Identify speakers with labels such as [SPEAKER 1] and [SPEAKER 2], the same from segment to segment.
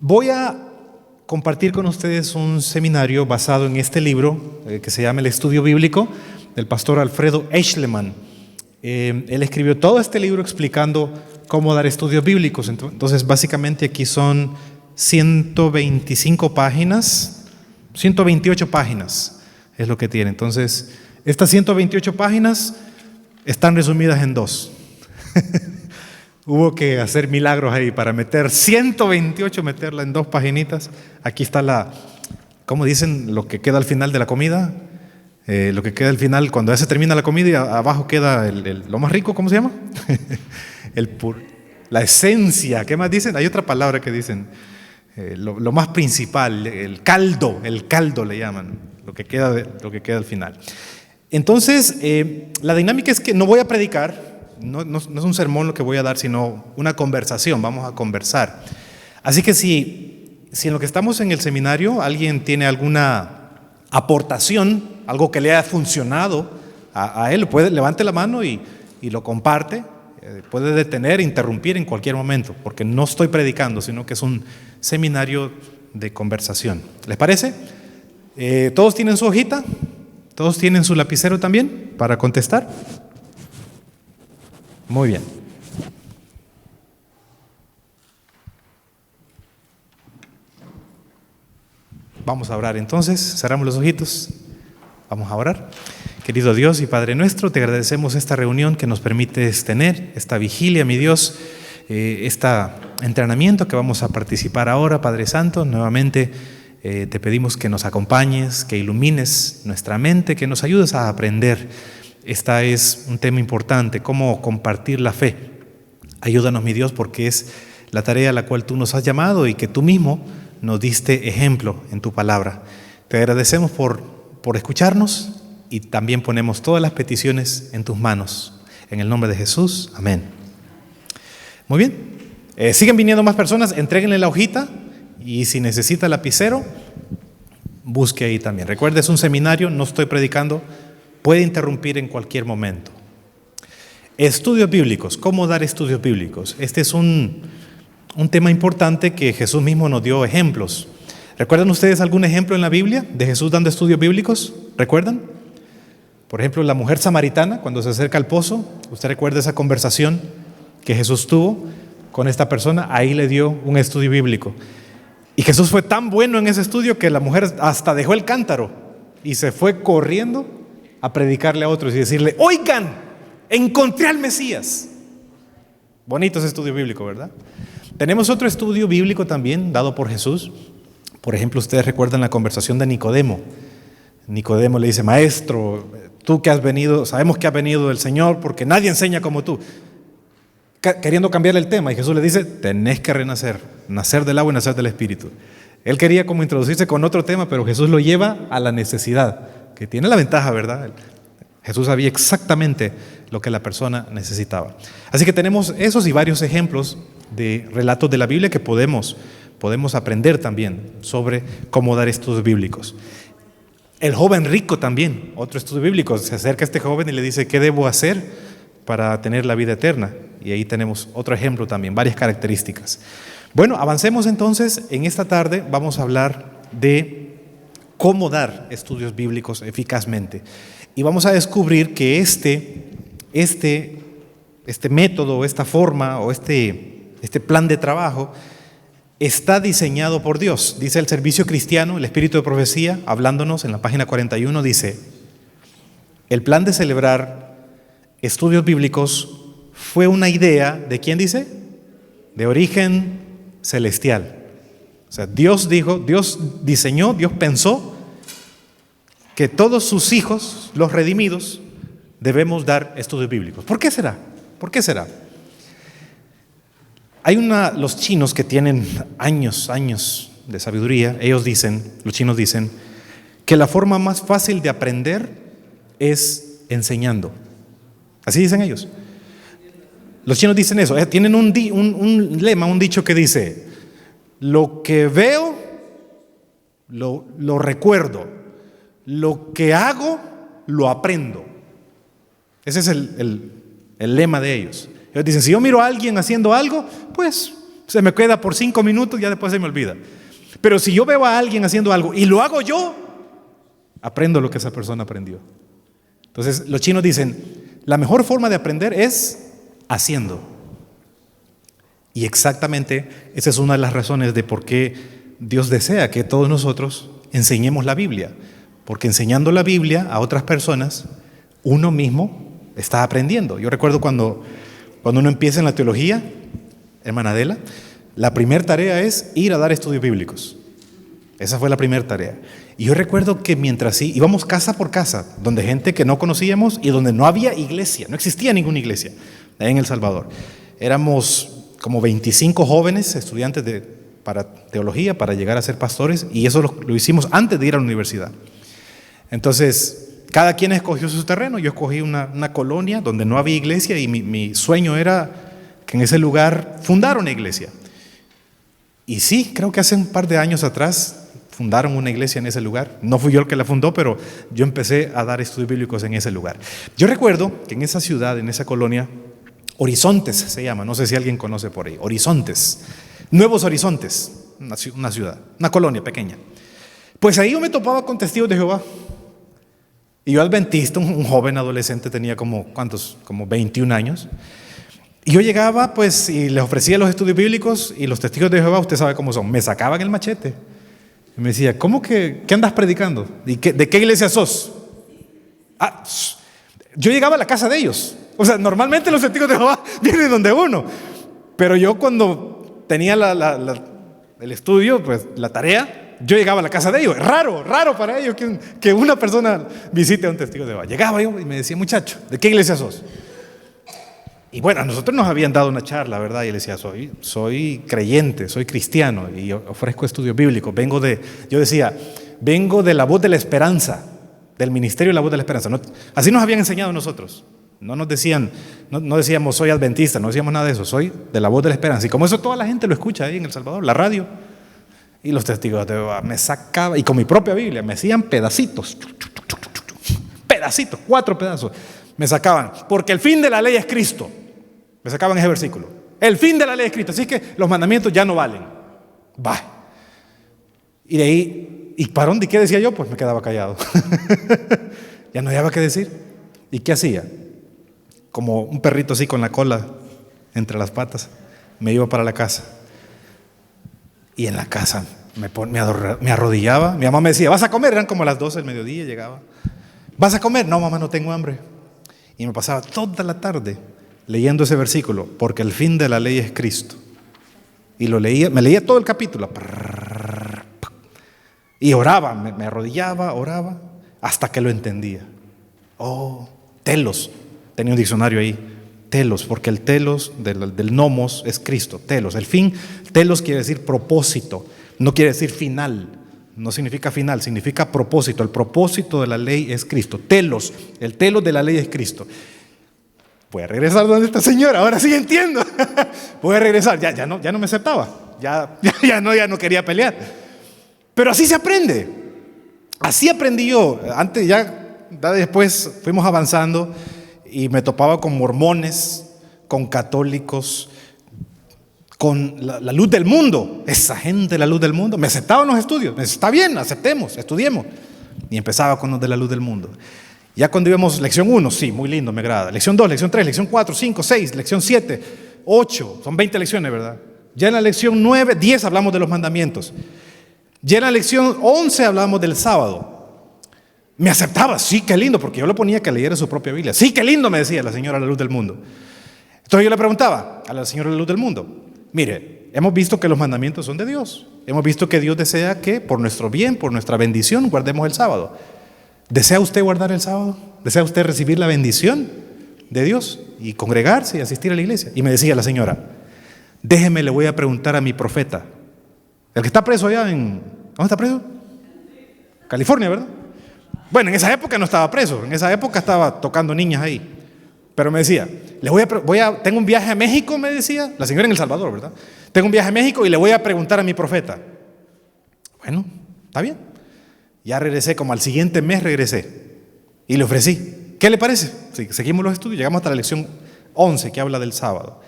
[SPEAKER 1] Voy a compartir con ustedes un seminario basado en este libro que se llama El Estudio Bíblico, del pastor Alfredo Eichleman. Él escribió todo este libro explicando cómo dar estudios bíblicos. Entonces, básicamente aquí son 125 páginas, 128 páginas es lo que tiene. Entonces, estas 128 páginas están resumidas en dos. Hubo que hacer milagros ahí para meter 128, meterla en dos paginitas. Aquí está ¿cómo dicen? Lo que queda al final de la comida. Lo que queda al final, cuando ya se termina la comida y abajo queda lo más rico, ¿cómo se llama? La esencia. ¿Qué más dicen? Hay otra palabra que dicen. Lo más principal, el caldo le llaman, lo que queda al final. Entonces, la dinámica es que no voy a predicar. No es un sermón lo que voy a dar, sino una conversación. Vamos a conversar. Así que si en lo que estamos en el seminario alguien tiene alguna aportación, algo que le haya funcionado a él, levante la mano y lo comparte. Puede detener, interrumpir en cualquier momento, porque no estoy predicando, sino que es un seminario de conversación. ¿Les parece? ¿Todos tienen su hojita? ¿Todos tienen su lapicero también para contestar? Muy bien. Vamos a orar entonces, cerramos los ojitos, vamos a orar. Querido Dios y Padre nuestro, te agradecemos esta reunión que nos permites tener, esta vigilia, mi Dios, este entrenamiento que vamos a participar ahora, Padre Santo. Nuevamente te pedimos que nos acompañes, que ilumines nuestra mente, que nos ayudes a aprender. Este es un tema importante, cómo compartir la fe. Ayúdanos, mi Dios, porque es la tarea a la cual tú nos has llamado y que tú mismo nos diste ejemplo en tu palabra. Te agradecemos por escucharnos y también ponemos todas las peticiones en tus manos. En el nombre de Jesús, amén. Muy bien. Siguen viniendo más personas, entréguenle la hojita y si necesita lapicero, busque ahí también. Recuerde, es un seminario, no estoy predicando. Puede interrumpir en cualquier momento. Estudios bíblicos. ¿Cómo dar estudios bíblicos? Este es un tema importante que Jesús mismo nos dio ejemplos. ¿Recuerdan ustedes algún ejemplo en la Biblia de Jesús dando estudios bíblicos? ¿Recuerdan? Por ejemplo, la mujer samaritana, cuando se acerca al pozo. ¿Usted recuerda esa conversación que Jesús tuvo con esta persona? Ahí le dio un estudio bíblico. Y Jesús fue tan bueno en ese estudio que la mujer hasta dejó el cántaro y se fue corriendo a predicarle a otros y decirle: oigan, encontré al Mesías. Bonito ese estudio bíblico, ¿verdad? Tenemos otro estudio bíblico también dado por Jesús. Por ejemplo, ustedes recuerdan la conversación de Nicodemo. Nicodemo le dice: maestro, tú que has venido, sabemos que has venido del Señor porque nadie enseña como tú. Queriendo cambiar el tema, y Jesús le dice: tenés que renacer, nacer del agua y nacer del Espíritu. Él quería como introducirse con otro tema, pero Jesús lo lleva a la necesidad, que tiene la ventaja, ¿verdad? Jesús sabía exactamente lo que la persona necesitaba. Así que tenemos esos y varios ejemplos de relatos de la Biblia que podemos aprender también sobre cómo dar estudios bíblicos. El joven rico también, otro estudio bíblico. Se acerca a este joven y le dice: ¿qué debo hacer para tener la vida eterna? Y ahí tenemos otro ejemplo también, varias características. Bueno, avancemos entonces. En esta tarde vamos a hablar de cómo dar estudios bíblicos eficazmente. Y vamos a descubrir que este método, esta forma o este plan de trabajo está diseñado por Dios. Dice el Servicio Cristiano, el Espíritu de Profecía, hablándonos en la página 41, dice: el plan de celebrar estudios bíblicos fue una idea, ¿de quién dice? De origen celestial. O sea, Dios dijo, Dios diseñó, Dios pensó que todos sus hijos, los redimidos, debemos dar estudios bíblicos. ¿Por qué será? ¿Por qué será? Los chinos que tienen años de sabiduría, los chinos dicen que la forma más fácil de aprender es enseñando. Así dicen ellos. Los chinos dicen eso. Tienen un lema, un dicho que dice: lo que veo, lo recuerdo. Lo que hago, lo aprendo. Ese es el lema de ellos. Ellos dicen: si yo miro a alguien haciendo algo, pues se me queda por 5 minutos, ya después se me olvida. Pero si yo veo a alguien haciendo algo y lo hago yo, aprendo lo que esa persona aprendió. Entonces los chinos dicen, la mejor forma de aprender es haciendo. Y exactamente esa es una de las razones de por qué Dios desea que todos nosotros enseñemos la Biblia. Porque enseñando la Biblia a otras personas, uno mismo está aprendiendo. Yo recuerdo cuando uno empieza en la teología, hermana Adela, la primera tarea es ir a dar estudios bíblicos. Esa fue la primera tarea. Y yo recuerdo que mientras íbamos casa por casa, donde gente que no conocíamos y donde no había iglesia, no existía ninguna iglesia en El Salvador. Éramos como 25 jóvenes estudiantes para teología, para llegar a ser pastores, y eso lo hicimos antes de ir a la universidad. Entonces, cada quien escogió su terreno. Yo escogí una colonia donde no había iglesia y mi sueño era que en ese lugar fundara una iglesia. Y sí, creo que hace un par de años atrás fundaron una iglesia en ese lugar. No fui yo el que la fundó, pero yo empecé a dar estudios bíblicos en ese lugar. Yo recuerdo que en esa ciudad, en esa colonia, Horizontes se llama, no sé si alguien conoce por ahí, Horizontes, Nuevos Horizontes, una ciudad, una colonia pequeña. Pues ahí yo me topaba con testigos de Jehová. Y yo adventista, un joven adolescente, tenía como 21 años. Y yo llegaba pues y les ofrecía los estudios bíblicos, y los testigos de Jehová, usted sabe cómo son, me sacaban el machete. Y me decía, ¿cómo que qué andas predicando? ¿De qué iglesia sos? Yo llegaba a la casa de ellos. O sea, normalmente los testigos de Jehová vienen donde uno. Pero yo cuando tenía el estudio, pues la tarea, yo llegaba a la casa de ellos. Raro para ellos que una persona visite a un testigo de Jehová. Llegaba yo y me decía, muchacho, ¿de qué iglesia sos? Y bueno, a nosotros nos habían dado una charla, ¿verdad? Y le decía, soy creyente, soy cristiano y ofrezco estudios bíblicos. Yo decía, vengo de la Voz de la Esperanza, del ministerio de la Voz de la Esperanza. No, así nos habían enseñado a nosotros. No nos decían, no decíamos soy adventista, no decíamos nada de eso, soy de la Voz de la Esperanza. Y como eso toda la gente lo escucha ahí en El Salvador, la radio. Y los testigos de Jehová me sacaban, y con mi propia Biblia, me hacían pedacitos, 4 pedazos. Me sacaban, porque el fin de la ley es Cristo. Me sacaban ese versículo. El fin de la ley es Cristo. Así que los mandamientos ya no valen. Va. Y de ahí, ¿y para dónde? ¿Qué decía yo? Pues me quedaba callado. Ya no había qué decir. ¿Y qué hacía? Como un perrito así con la cola entre las patas. Me iba para la casa. Y en la casa me arrodillaba. Mi mamá me decía, ¿vas a comer? Eran como las 12 del mediodía, llegaba. ¿Vas a comer? No, mamá, no tengo hambre. Y me pasaba toda la tarde leyendo ese versículo, porque el fin de la ley es Cristo. Y me leía todo el capítulo. Y oraba, me arrodillaba, oraba, hasta que lo entendía. Telos, tenía un diccionario ahí. Telos, porque el telos del nomos es Cristo. Telos, el fin, telos quiere decir propósito, no quiere decir final. No significa final, significa propósito. El propósito de la ley es Cristo. Telos, el telos de la ley es Cristo. Voy a regresar donde esta señora, ahora sí entiendo. Voy a regresar, ya no me aceptaba, ya no quería pelear. Pero así se aprende. Así aprendí yo. Antes ya después fuimos avanzando y me topaba con mormones, con católicos, con la luz del mundo. Esa gente, la luz del mundo, me aceptaban los estudios. Está bien, aceptemos, estudiemos. Y empezaba con los de la luz del mundo. Ya cuando íbamos lección 1, sí, muy lindo, me agrada. Lección 2, lección 3, lección 4, 5, 6, lección 7, 8, son 20 lecciones, ¿verdad? Ya en la lección 9, 10 hablamos de los mandamientos. Ya en la lección 11 hablamos del sábado. Me aceptaba, sí, qué lindo, porque yo le ponía que leyera su propia Biblia. Sí, qué lindo, me decía la señora la luz del mundo. Entonces yo le preguntaba a la señora la luz del mundo, mire, hemos visto que los mandamientos son de Dios. Hemos visto que Dios desea que por nuestro bien, por nuestra bendición, guardemos el sábado. ¿Desea usted guardar el sábado? ¿Desea usted recibir la bendición de Dios y congregarse y asistir a la iglesia? Y me decía la señora, déjeme, le voy a preguntar a mi profeta, el que está preso allá ¿dónde está preso? California, ¿verdad? Bueno, en esa época no estaba preso, en esa época estaba tocando niñas ahí. Pero me decía, tengo un viaje a México, me decía, la señora en El Salvador, ¿verdad? Tengo un viaje a México y le voy a preguntar a mi profeta. Bueno, está bien. Ya regresé, como al siguiente mes regresé y le ofrecí. ¿Qué le parece? Sí, seguimos los estudios, llegamos hasta la lección 11 que habla del sábado.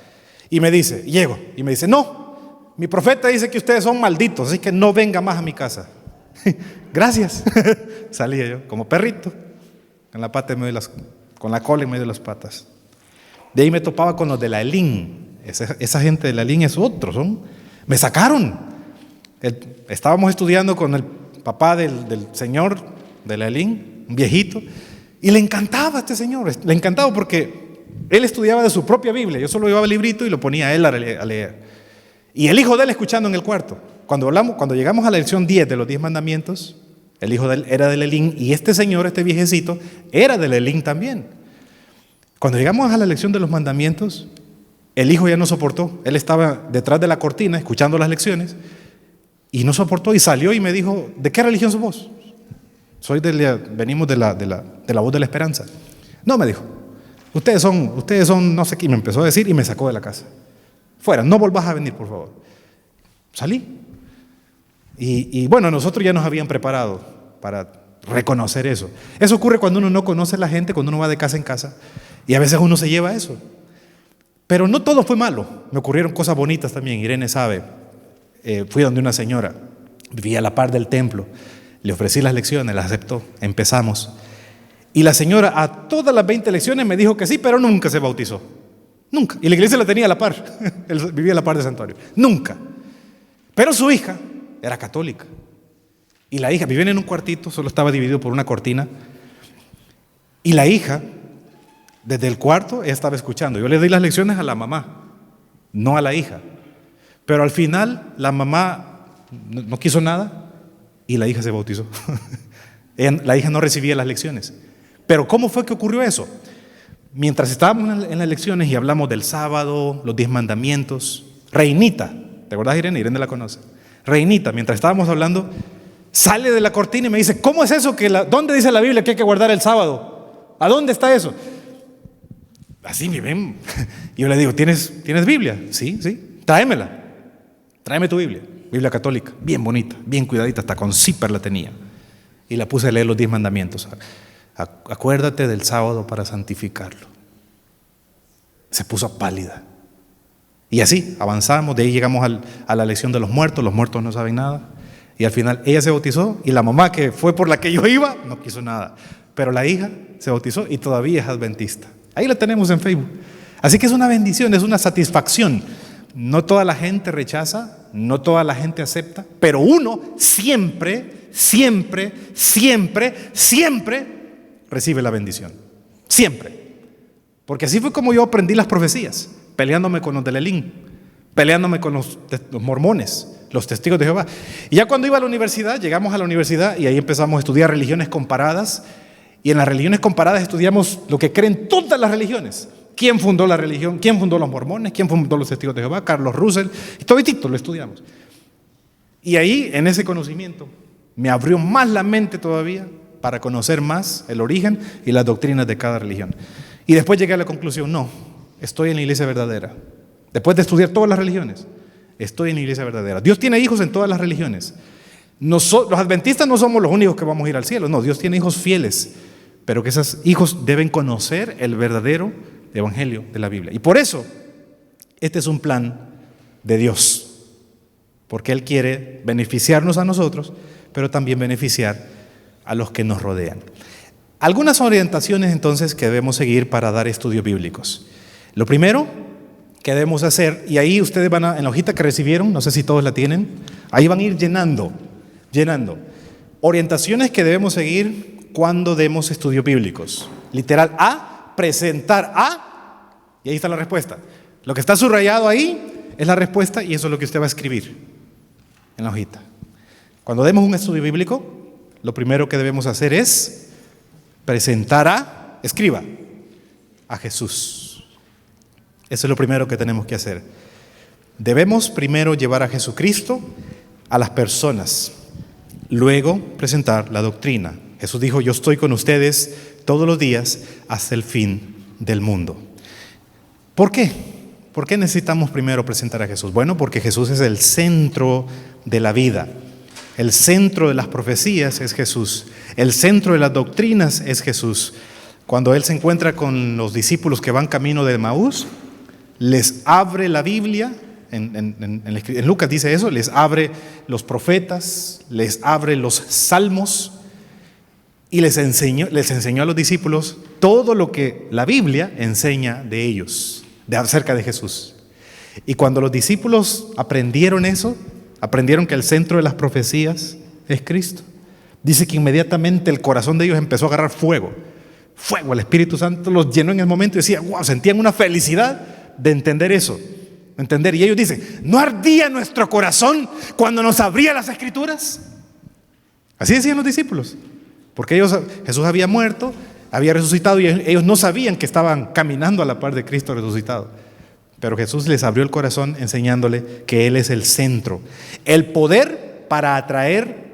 [SPEAKER 1] Y me dice, llego, y me dice, no, mi profeta dice que ustedes son malditos, así que no venga más a mi casa. Gracias. Salía yo como perrito, con la pata en medio de con la cola en medio de las patas. De ahí me topaba con los de la ELIN. Esa gente de la ELIN es otro, me sacaron. Estábamos estudiando con el papá del señor de la ELIN, un viejito, y le encantaba a este señor, le encantaba porque él estudiaba de su propia Biblia. Yo solo llevaba el librito y lo ponía a él a leer. Y el hijo de él escuchando en el cuarto. Cuando llegamos a la lección 10 de los 10 mandamientos, el hijo de él era del ELIN y este señor, este viejecito, era del ELIN también. Cuando llegamos a la lección de los mandamientos, el hijo ya no soportó. Él estaba detrás de la cortina escuchando las lecciones y no soportó y salió y me dijo: ¿de qué religión sos vos? Venimos de la voz de la esperanza. No, me dijo, ustedes son no sé qué, y me empezó a decir y me sacó de la casa. Fuera, no volvás a venir, por favor. Salí. Y bueno, nosotros ya nos habían preparado para reconocer eso. Eso ocurre cuando uno no conoce a la gente, cuando uno va de casa en casa, y a veces uno se lleva eso. Pero no todo fue malo, me ocurrieron cosas bonitas también. Irene sabe, fui donde una señora, vivía a la par del templo, le ofrecí las lecciones, las aceptó, empezamos. Y la señora a todas las 20 lecciones me dijo que sí, pero nunca se bautizó. Nunca. Y la iglesia la tenía a la par. Él vivía a la par de santuario. Nunca. Pero su hija era católica. Y la hija, vivían en un cuartito, solo estaba dividido por una cortina. Y la hija, desde el cuarto, ella estaba escuchando. Yo le di las lecciones a la mamá, no a la hija. Pero al final, la mamá no quiso nada y la hija se bautizó. La hija no recibía las lecciones. Pero ¿cómo fue que ocurrió eso? Mientras estábamos en las lecciones y hablamos del sábado, los 10 mandamientos, Reinita, ¿te acuerdas, Irene? Irene la conoce. Reinita, mientras estábamos hablando, sale de la cortina y me dice: ¿cómo es eso? ¿Dónde dice la Biblia que hay que guardar el sábado? ¿A dónde está eso? Así me ven. Y yo le digo: ¿Tienes Biblia? Sí. Tráemela. Tráeme tu Biblia. Biblia católica, bien bonita, bien cuidadita, hasta con zipper la tenía. Y la puse a leer los 10 mandamientos. Acuérdate del sábado para santificarlo. Se puso pálida. Y así avanzamos, de ahí llegamos a la lección de los muertos no saben nada. Y al final ella se bautizó y la mamá, que fue por la que yo iba, no quiso nada. Pero la hija se bautizó y todavía es adventista. Ahí la tenemos en Facebook. Así que es una bendición, es una satisfacción. No toda la gente rechaza, no toda la gente acepta, pero uno siempre recibe la bendición. Siempre. Porque así fue como yo aprendí las profecías, peleándome con los de Elín, peleándome con los mormones, los testigos de Jehová. Y ya cuando iba a la universidad, llegamos a la universidad y ahí empezamos a estudiar religiones comparadas. Y en las religiones comparadas estudiamos lo que creen todas las religiones. ¿Quién fundó la religión? ¿Quién fundó los mormones? ¿Quién fundó los testigos de Jehová? Carlos Russell. Y toditito lo estudiamos. Y ahí, en ese conocimiento, me abrió más la mente todavía para conocer más el origen y las doctrinas de cada religión. Y después llegué a la conclusión: no, estoy en la iglesia verdadera. Después de estudiar todas las religiones, estoy en la iglesia verdadera. Dios tiene hijos en todas las religiones. Los adventistas no somos los únicos que vamos a ir al cielo. No, Dios tiene hijos fieles, pero que esos hijos deben conocer el verdadero evangelio de la Biblia. Y por eso, este es un plan de Dios, porque Él quiere beneficiarnos a nosotros, pero también beneficiar a los que nos rodean. Algunas orientaciones entonces que debemos seguir para dar estudios bíblicos. Lo primero que debemos hacer, y ahí ustedes van en la hojita que recibieron, no sé si todos la tienen, ahí van a ir llenando. Orientaciones que debemos seguir cuando demos estudios bíblicos. Literal A, presentar A, y ahí está la respuesta. Lo que está subrayado ahí es la respuesta y eso es lo que usted va a escribir en la hojita. Cuando demos un estudio bíblico, lo primero que debemos hacer es presentar escriba, a Jesús. Eso es lo primero que tenemos que hacer. Debemos primero llevar a Jesucristo a las personas, luego presentar la doctrina. Jesús dijo: yo estoy con ustedes todos los días hasta el fin del mundo. ¿Por qué? ¿Por qué necesitamos primero presentar a Jesús? Bueno, porque Jesús es el centro de la vida. El centro de las profecías es Jesús. El centro de las doctrinas es Jesús. Cuando Él se encuentra con los discípulos que van camino de Emaús, les abre la Biblia En Lucas dice eso, les abre los profetas, les abre los salmos y les enseñó a los discípulos todo lo que la Biblia enseña de ellos, acerca de Jesús. Y cuando los discípulos aprendieron eso, aprendieron que el centro de las profecías es Cristo. Dice que inmediatamente el corazón de ellos empezó a agarrar fuego. El Espíritu Santo los llenó en el momento y decían, wow, sentían una felicidad de entender eso. Y ellos dicen, ¿no ardía nuestro corazón cuando nos abría las Escrituras? Así decían los discípulos. Porque Jesús había muerto, había resucitado y ellos no sabían que estaban caminando a la par de Cristo resucitado. Pero Jesús les abrió el corazón enseñándole que Él es el centro. El poder para atraer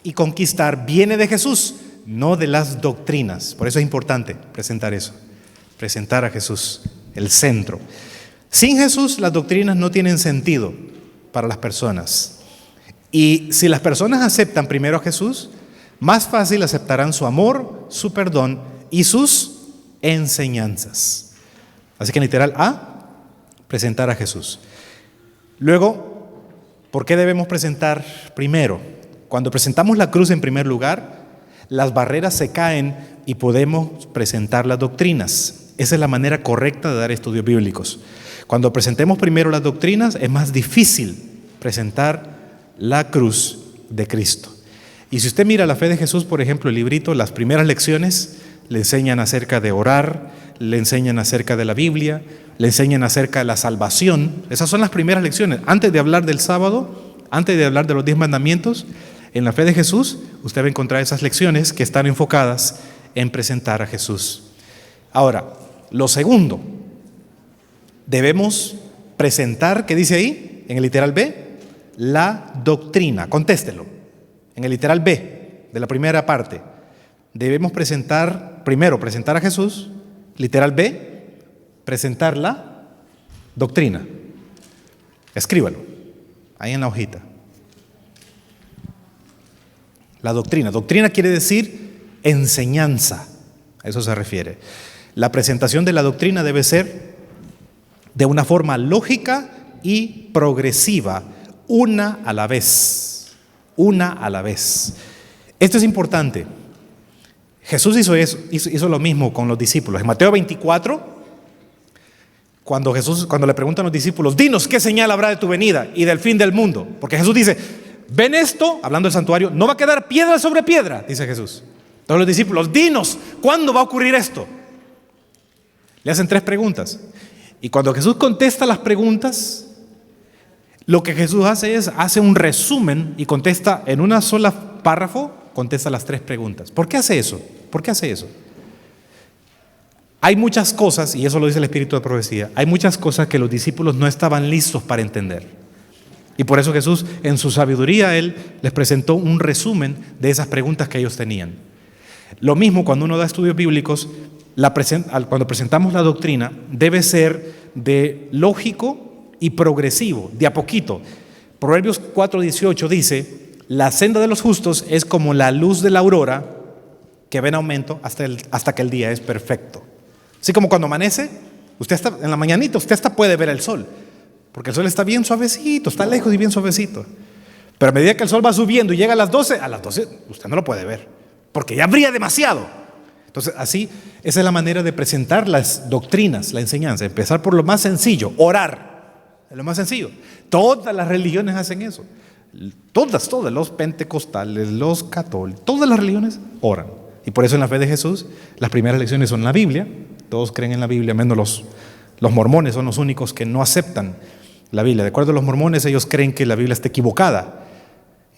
[SPEAKER 1] y conquistar viene de Jesús, no de las doctrinas. Por eso es importante presentar eso. Presentar a Jesús, el centro. Sin Jesús las doctrinas no tienen sentido para las personas. Y si las personas aceptan primero a Jesús, más fácil aceptarán su amor, su perdón y sus enseñanzas. Así que literal A, presentar a Jesús. Luego, ¿por qué debemos presentar primero? Cuando presentamos la cruz en primer lugar, las barreras se caen y podemos presentar las doctrinas. Esa es la manera correcta de dar estudios bíblicos. Cuando presentemos primero las doctrinas, es más difícil presentar la cruz de Cristo. Y si usted mira la fe de Jesús, por ejemplo, el librito, las primeras lecciones le enseñan acerca de orar, le enseñan acerca de la Biblia, le enseñan acerca de la salvación. Esas son las primeras lecciones. Antes de hablar del sábado, antes de hablar de los 10 mandamientos, en la fe de Jesús, usted va a encontrar esas lecciones que están enfocadas en presentar a Jesús. Ahora, lo segundo, debemos presentar, ¿qué dice ahí? En el literal B, la doctrina. Contéstelo. En el literal B, de la primera parte, debemos presentar, primero, presentar a Jesús. Literal B, presentar la doctrina. Escríbalo, ahí en la hojita. La doctrina. Doctrina quiere decir enseñanza. A eso se refiere. La presentación de la doctrina debe ser de una forma lógica y progresiva, una a la vez. Una a la vez. Esto es importante. Jesús hizo lo mismo con los discípulos. En Mateo 24, cuando le preguntan a los discípulos, dinos qué señal habrá de tu venida y del fin del mundo. Porque Jesús dice, ven esto, hablando del santuario, no va a quedar piedra sobre piedra, dice Jesús. Entonces los discípulos, dinos, ¿cuándo va a ocurrir esto? Le hacen 3 preguntas. Y cuando Jesús contesta las preguntas, lo que Jesús hace un resumen y contesta en una sola párrafo, contesta las 3 preguntas. ¿Por qué hace eso? ¿Por qué hace eso? Hay muchas cosas, y eso lo dice el Espíritu de Profecía, hay muchas cosas que los discípulos no estaban listos para entender. Y por eso Jesús, en su sabiduría, Él les presentó un resumen de esas preguntas que ellos tenían. Lo mismo cuando uno da estudios bíblicos, cuando presentamos la doctrina, debe ser de lógico y progresivo, de a poquito. Proverbios 4:18 dice, la senda de los justos es como la luz de la aurora que va en aumento hasta que el día es perfecto. Así como cuando amanece, usted está en la mañanita, usted hasta puede ver el sol, porque el sol está bien suavecito, está lejos y bien suavecito. Pero a medida que el sol va subiendo y llega a las 12 usted no lo puede ver, porque ya brilla demasiado. Entonces, así, esa es la manera de presentar las doctrinas, la enseñanza. Empezar por lo más sencillo, orar. Es lo más sencillo. Todas las religiones hacen eso. Todas, los pentecostales, los católicos, todas las religiones oran. Y por eso en la fe de Jesús, las primeras lecciones son la Biblia. Todos creen en la Biblia, menos los mormones son los únicos que no aceptan la Biblia. De acuerdo a los mormones, ellos creen que la Biblia está equivocada.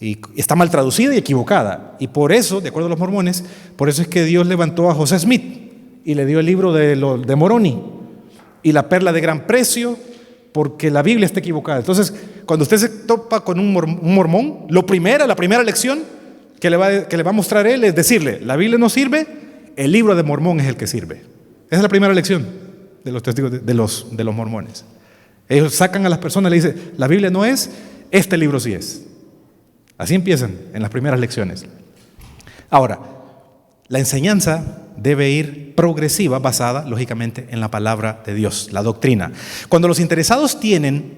[SPEAKER 1] Y está mal traducida y equivocada. Y por eso, de acuerdo a los mormones, por eso es que Dios levantó a José Smith y le dio el libro de Moroni y la perla de gran precio, porque la Biblia está equivocada. Entonces, cuando usted se topa con un mormón, la primera lección que le va a mostrar él es decirle, la Biblia no sirve, el libro de Mormón es el que sirve. Esa es la primera lección de los testigos de los mormones. Ellos sacan a las personas y le dicen, la Biblia no es, este libro sí es. Así empiezan en las primeras lecciones. Ahora, la enseñanza debe ir progresiva, basada, lógicamente, en la palabra de Dios, la doctrina. Cuando los interesados tienen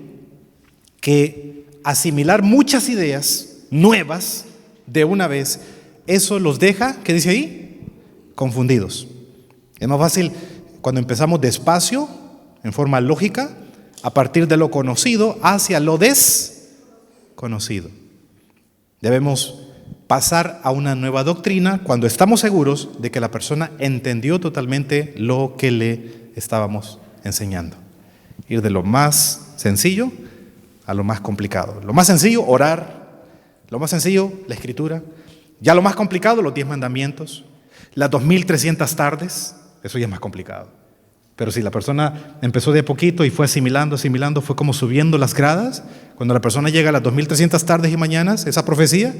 [SPEAKER 1] que asimilar muchas ideas nuevas de una vez, eso los deja, ¿qué dice ahí? Confundidos. Es más fácil cuando empezamos despacio, en forma lógica, a partir de lo conocido hacia lo desconocido. Debemos pasar a una nueva doctrina cuando estamos seguros de que la persona entendió totalmente lo que le estábamos enseñando. Ir de lo más sencillo a lo más complicado. Lo más sencillo, orar. Lo más sencillo, la escritura. Ya lo más complicado, los 10 mandamientos. Las 2300 tardes, eso ya es más complicado. Pero si la persona empezó de a poquito y fue asimilando, fue como subiendo las gradas, cuando la persona llega a las 2300 tardes y mañanas, esa profecía,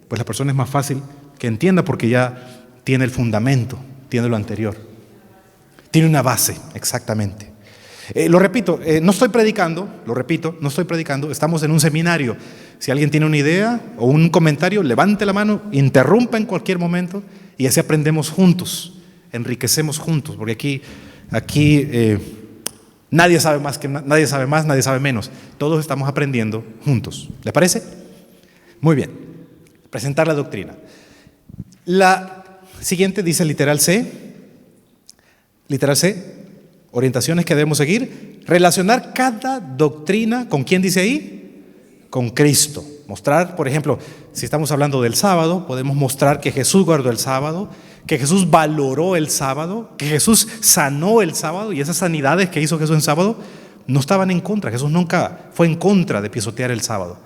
[SPEAKER 1] pues la persona es más fácil que entienda porque ya tiene el fundamento, tiene lo anterior. Tiene una base, exactamente. Lo repito, no estoy predicando, estamos en un seminario. Si alguien tiene una idea o un comentario, levante la mano, interrumpa en cualquier momento y así aprendemos juntos, enriquecemos juntos, porque aquí nadie sabe más, nadie sabe menos. Todos estamos aprendiendo juntos. ¿Le parece? Muy bien. Presentar la doctrina. La siguiente dice literal C, orientaciones que debemos seguir. Relacionar cada doctrina, ¿con quién dice ahí? Con Cristo. Mostrar, por ejemplo, si estamos hablando del sábado, podemos mostrar que Jesús guardó el sábado, que Jesús valoró el sábado, que Jesús sanó el sábado, y esas sanidades que hizo Jesús en sábado no estaban en contra. Jesús nunca fue en contra de pisotear el sábado,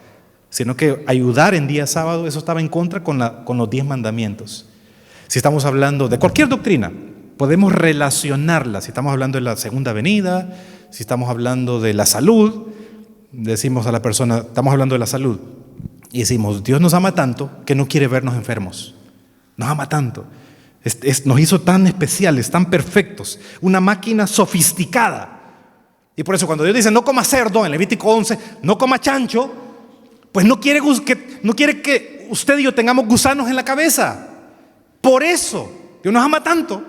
[SPEAKER 1] sino que ayudar en día sábado, eso estaba en contra con los 10 mandamientos. Si estamos hablando de cualquier doctrina, podemos relacionarla. Si estamos hablando de la segunda venida, si estamos hablando de la salud, decimos a la persona, estamos hablando de la salud, y decimos, Dios nos ama tanto que no quiere vernos enfermos. Nos ama tanto. Nos hizo tan especiales, tan perfectos, una máquina sofisticada. Y por eso cuando Dios dice, no coma cerdo, en Levítico 11, no coma chancho, pues no quiere que usted y yo tengamos gusanos en la cabeza. Por eso, Dios nos ama tanto.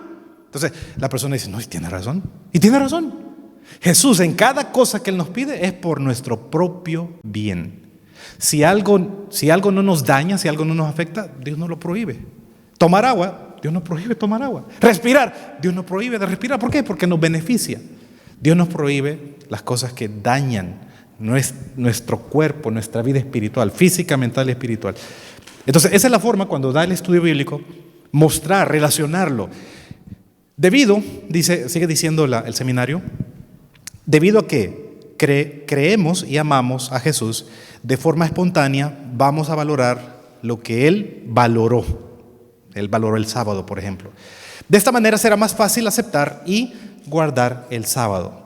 [SPEAKER 1] Entonces, la persona dice, no, y tiene razón. Y tiene razón. Jesús, en cada cosa que Él nos pide, es por nuestro propio bien. Si algo no nos daña, si algo no nos afecta, Dios no lo prohíbe. Tomar agua, Dios nos prohíbe tomar agua. Respirar, Dios nos prohíbe de respirar. ¿Por qué? Porque nos beneficia. Dios nos prohíbe las cosas que dañan nuestro cuerpo, nuestra vida espiritual, física, mental y espiritual. Entonces, esa es la forma cuando da el estudio bíblico, mostrar, relacionarlo. Sigue diciendo el seminario, debido a que creemos y amamos a Jesús, de forma espontánea vamos a valorar lo que Él valoró. Él valoró el sábado, por ejemplo. De esta manera será más fácil aceptar y guardar el sábado.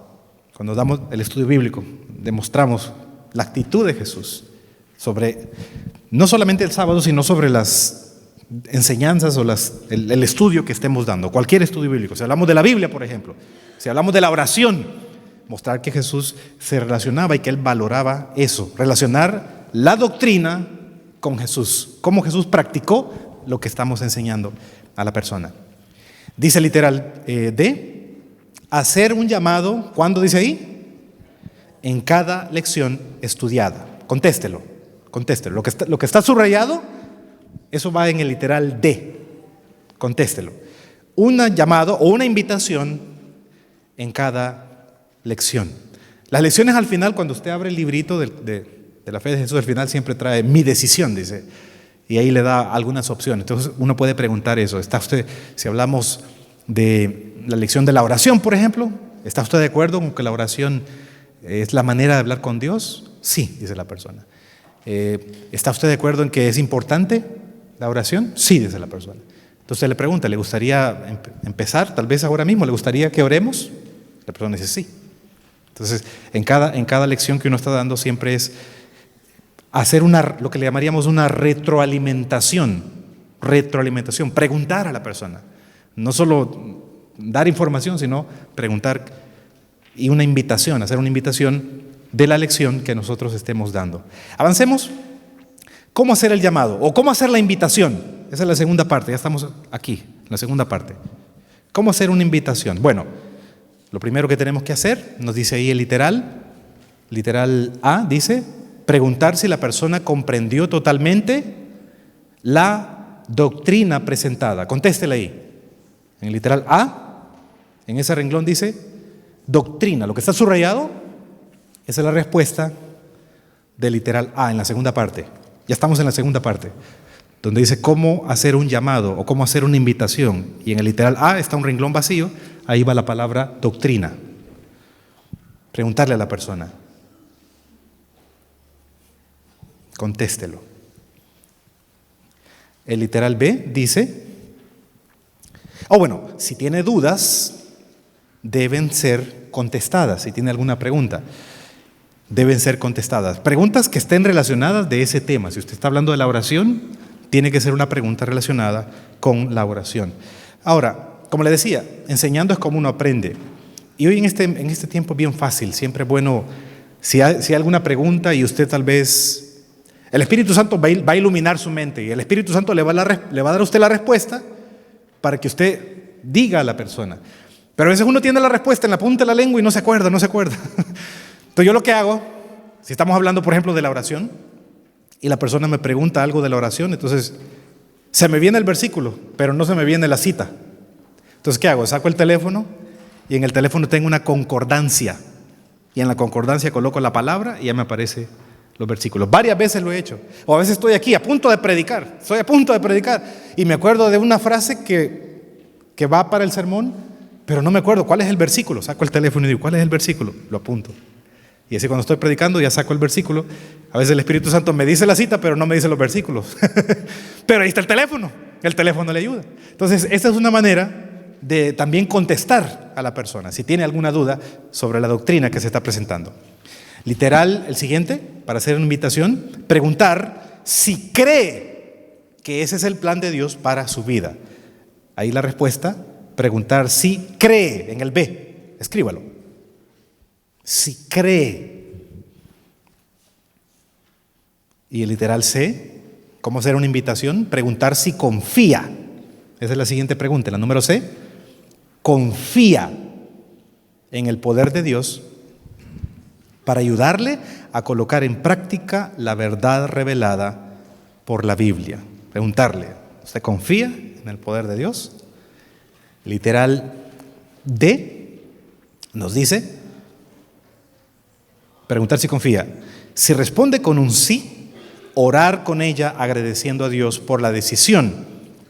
[SPEAKER 1] Cuando damos el estudio bíblico, demostramos la actitud de Jesús sobre no solamente el sábado, sino sobre las enseñanzas o el estudio que estemos dando, cualquier estudio bíblico. Si hablamos de la Biblia, por ejemplo, si hablamos de la oración, mostrar que Jesús se relacionaba y que Él valoraba eso, relacionar la doctrina con Jesús, cómo Jesús practicó lo que estamos enseñando a la persona. Dice literal D, hacer un llamado, ¿cuándo dice ahí? En cada lección estudiada. Contéstelo. Lo que está subrayado, eso va en el literal D. Contéstelo. Un llamado o una invitación en cada lección. Las lecciones al final, cuando usted abre el librito de la fe de Jesús, al final siempre trae mi decisión, dice. Y ahí le da algunas opciones. Entonces uno puede preguntar eso. ¿Está usted, si hablamos de la lección de la oración, por ejemplo, ¿está usted de acuerdo con que la oración es la manera de hablar con Dios? Sí, dice la persona. ¿Está usted de acuerdo en que es importante la oración? Sí, dice la persona. Entonces le pregunta, ¿le gustaría empezar? Tal vez ahora mismo, ¿le gustaría que oremos? La persona dice sí. Entonces, en cada lección que uno está dando siempre es hacer lo que le llamaríamos una retroalimentación, preguntar a la persona. No solo dar información, sino preguntar y una invitación, hacer una invitación de la lección que nosotros estemos dando. Avancemos. ¿Cómo hacer el llamado? ¿O cómo hacer la invitación? Esa es la segunda parte, ya estamos aquí, en la segunda parte. ¿Cómo hacer una invitación? Bueno, lo primero que tenemos que hacer, nos dice ahí el literal, Literal A dice, preguntar si la persona comprendió totalmente la doctrina presentada. Contéstele ahí. En el literal A, en ese renglón dice doctrina. Lo que está subrayado, esa es la respuesta del literal A en la segunda parte. Ya estamos en la segunda parte, donde dice cómo hacer un llamado o cómo hacer una invitación. Y en el literal A está un renglón vacío, ahí va la palabra doctrina. Preguntarle a la persona. Contéstelo. El literal B dice, si tiene dudas, deben ser contestadas. Si tiene alguna pregunta, deben ser contestadas. Preguntas que estén relacionadas de ese tema. Si usted está hablando de la oración, tiene que ser una pregunta relacionada con la oración. Ahora, como le decía, enseñando es como uno aprende. Y hoy en este tiempo es bien fácil. Siempre es bueno, si hay alguna pregunta y usted tal vez... El Espíritu Santo va a iluminar su mente y el Espíritu Santo le va a dar a usted la respuesta para que usted diga a la persona. Pero a veces uno tiene la respuesta en la punta de la lengua y no se acuerda. Entonces yo lo que hago, si estamos hablando por ejemplo de la oración y la persona me pregunta algo de la oración, entonces se me viene el versículo, pero no se me viene la cita. Entonces ¿qué hago? Saco el teléfono y en el teléfono tengo una concordancia y en la concordancia coloco la palabra y ya me aparece los versículos. Varias veces lo he hecho. O a veces estoy aquí a punto de predicar. Y me acuerdo de una frase que va para el sermón, pero no me acuerdo cuál es el versículo. Saco el teléfono y digo, ¿cuál es el versículo? Lo apunto. Y así cuando estoy predicando ya saco el versículo. A veces el Espíritu Santo me dice la cita, pero no me dice los versículos. Pero ahí está el teléfono le ayuda. Entonces, esta es una manera de también contestar a la persona si tiene alguna duda sobre la doctrina que se está presentando. Literal, el siguiente, para hacer una invitación, preguntar si cree que ese es el plan de Dios para su vida. Ahí la respuesta, preguntar si cree, en el B, escríbalo. Si cree. Y el literal C, ¿cómo hacer una invitación? Preguntar si confía. Esa es la siguiente pregunta, la número C. Confía en el poder de Dios para ayudarle a colocar en práctica la verdad revelada por la Biblia. Preguntarle, ¿usted confía en el poder de Dios? Literal D nos dice, preguntar si confía. Si responde con un sí, orar con ella agradeciendo a Dios por la decisión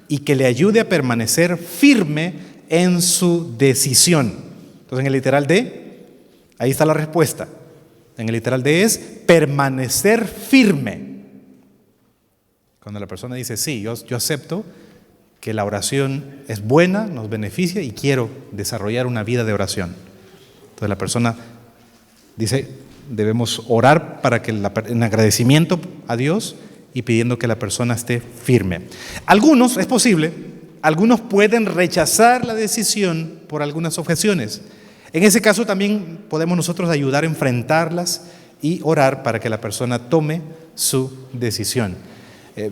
[SPEAKER 1] y que le ayude a permanecer firme en su decisión. Entonces en el literal D, ahí está la respuesta. En el literal D es permanecer firme. Cuando la persona dice, sí, yo acepto que la oración es buena, nos beneficia y quiero desarrollar una vida de oración. Entonces la persona dice, debemos orar para que en agradecimiento a Dios y pidiendo que la persona esté firme. Algunos, es posible, algunos pueden rechazar la decisión por algunas objeciones. En ese caso también podemos nosotros ayudar a enfrentarlas y orar para que la persona tome su decisión.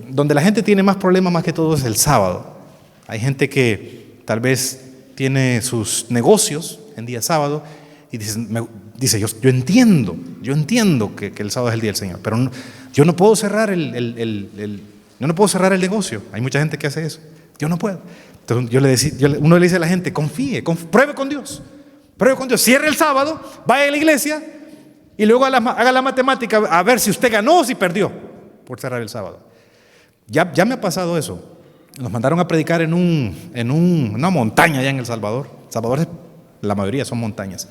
[SPEAKER 1] Donde la gente tiene más problemas más que todo es el sábado. Hay gente que tal vez tiene sus negocios en día sábado y dice yo entiendo que el sábado es el día del Señor, pero yo no puedo cerrar el negocio. Hay mucha gente que hace eso. Yo no puedo. Entonces uno le dice a la gente, confíe, pruebe con Dios. Cierre el sábado, vaya a la iglesia y luego haga la matemática a ver si usted ganó o si perdió por cerrar el sábado. Ya me ha pasado eso. Nos mandaron a predicar en una montaña allá en El Salvador. La mayoría son montañas.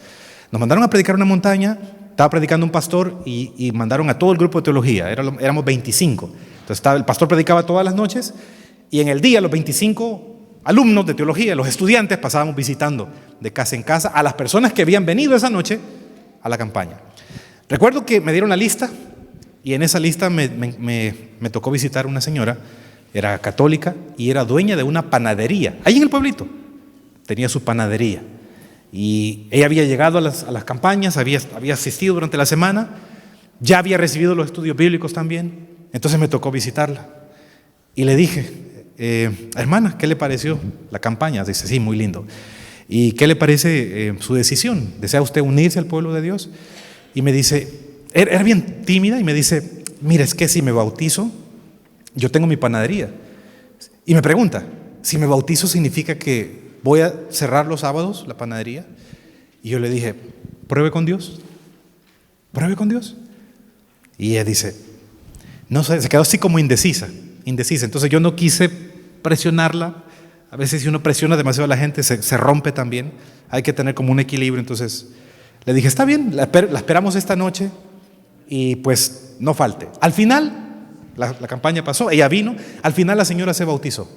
[SPEAKER 1] Nos mandaron a predicar en una montaña, estaba predicando un pastor y mandaron a todo el grupo de teología, éramos 25. Entonces el pastor predicaba todas las noches y en el día los 25 alumnos de teología, los estudiantes, pasábamos visitando de casa en casa a las personas que habían venido esa noche a la campaña. Recuerdo que me dieron la lista y en esa lista me tocó visitar una señora, era católica y era dueña de una panadería, ahí en el pueblito, tenía su panadería. Y ella había llegado a las campañas, había asistido durante la semana, ya había recibido los estudios bíblicos también, entonces me tocó visitarla. Y le dije, hermana, ¿qué le pareció la campaña? Dice, sí, muy lindo. ¿Y qué le parece su decisión? ¿Desea usted unirse al pueblo de Dios? y me dice, era bien tímida, y me dice, mira, es que si me bautizo, yo tengo mi panadería. Y me pregunta, si me bautizo significa que voy a cerrar los sábados la panadería. Y yo le dije, pruebe con Dios. Pruebe con Dios. Y ella dice, no sé, se quedó así como indecisa. Entonces yo no quise presionarla. A veces si uno presiona demasiado a la gente se rompe también. Hay que tener como un equilibrio. Entonces le dije, está bien, la esperamos esta noche y pues no falte. Al final, la campaña pasó, ella vino. Al final la señora se bautizó.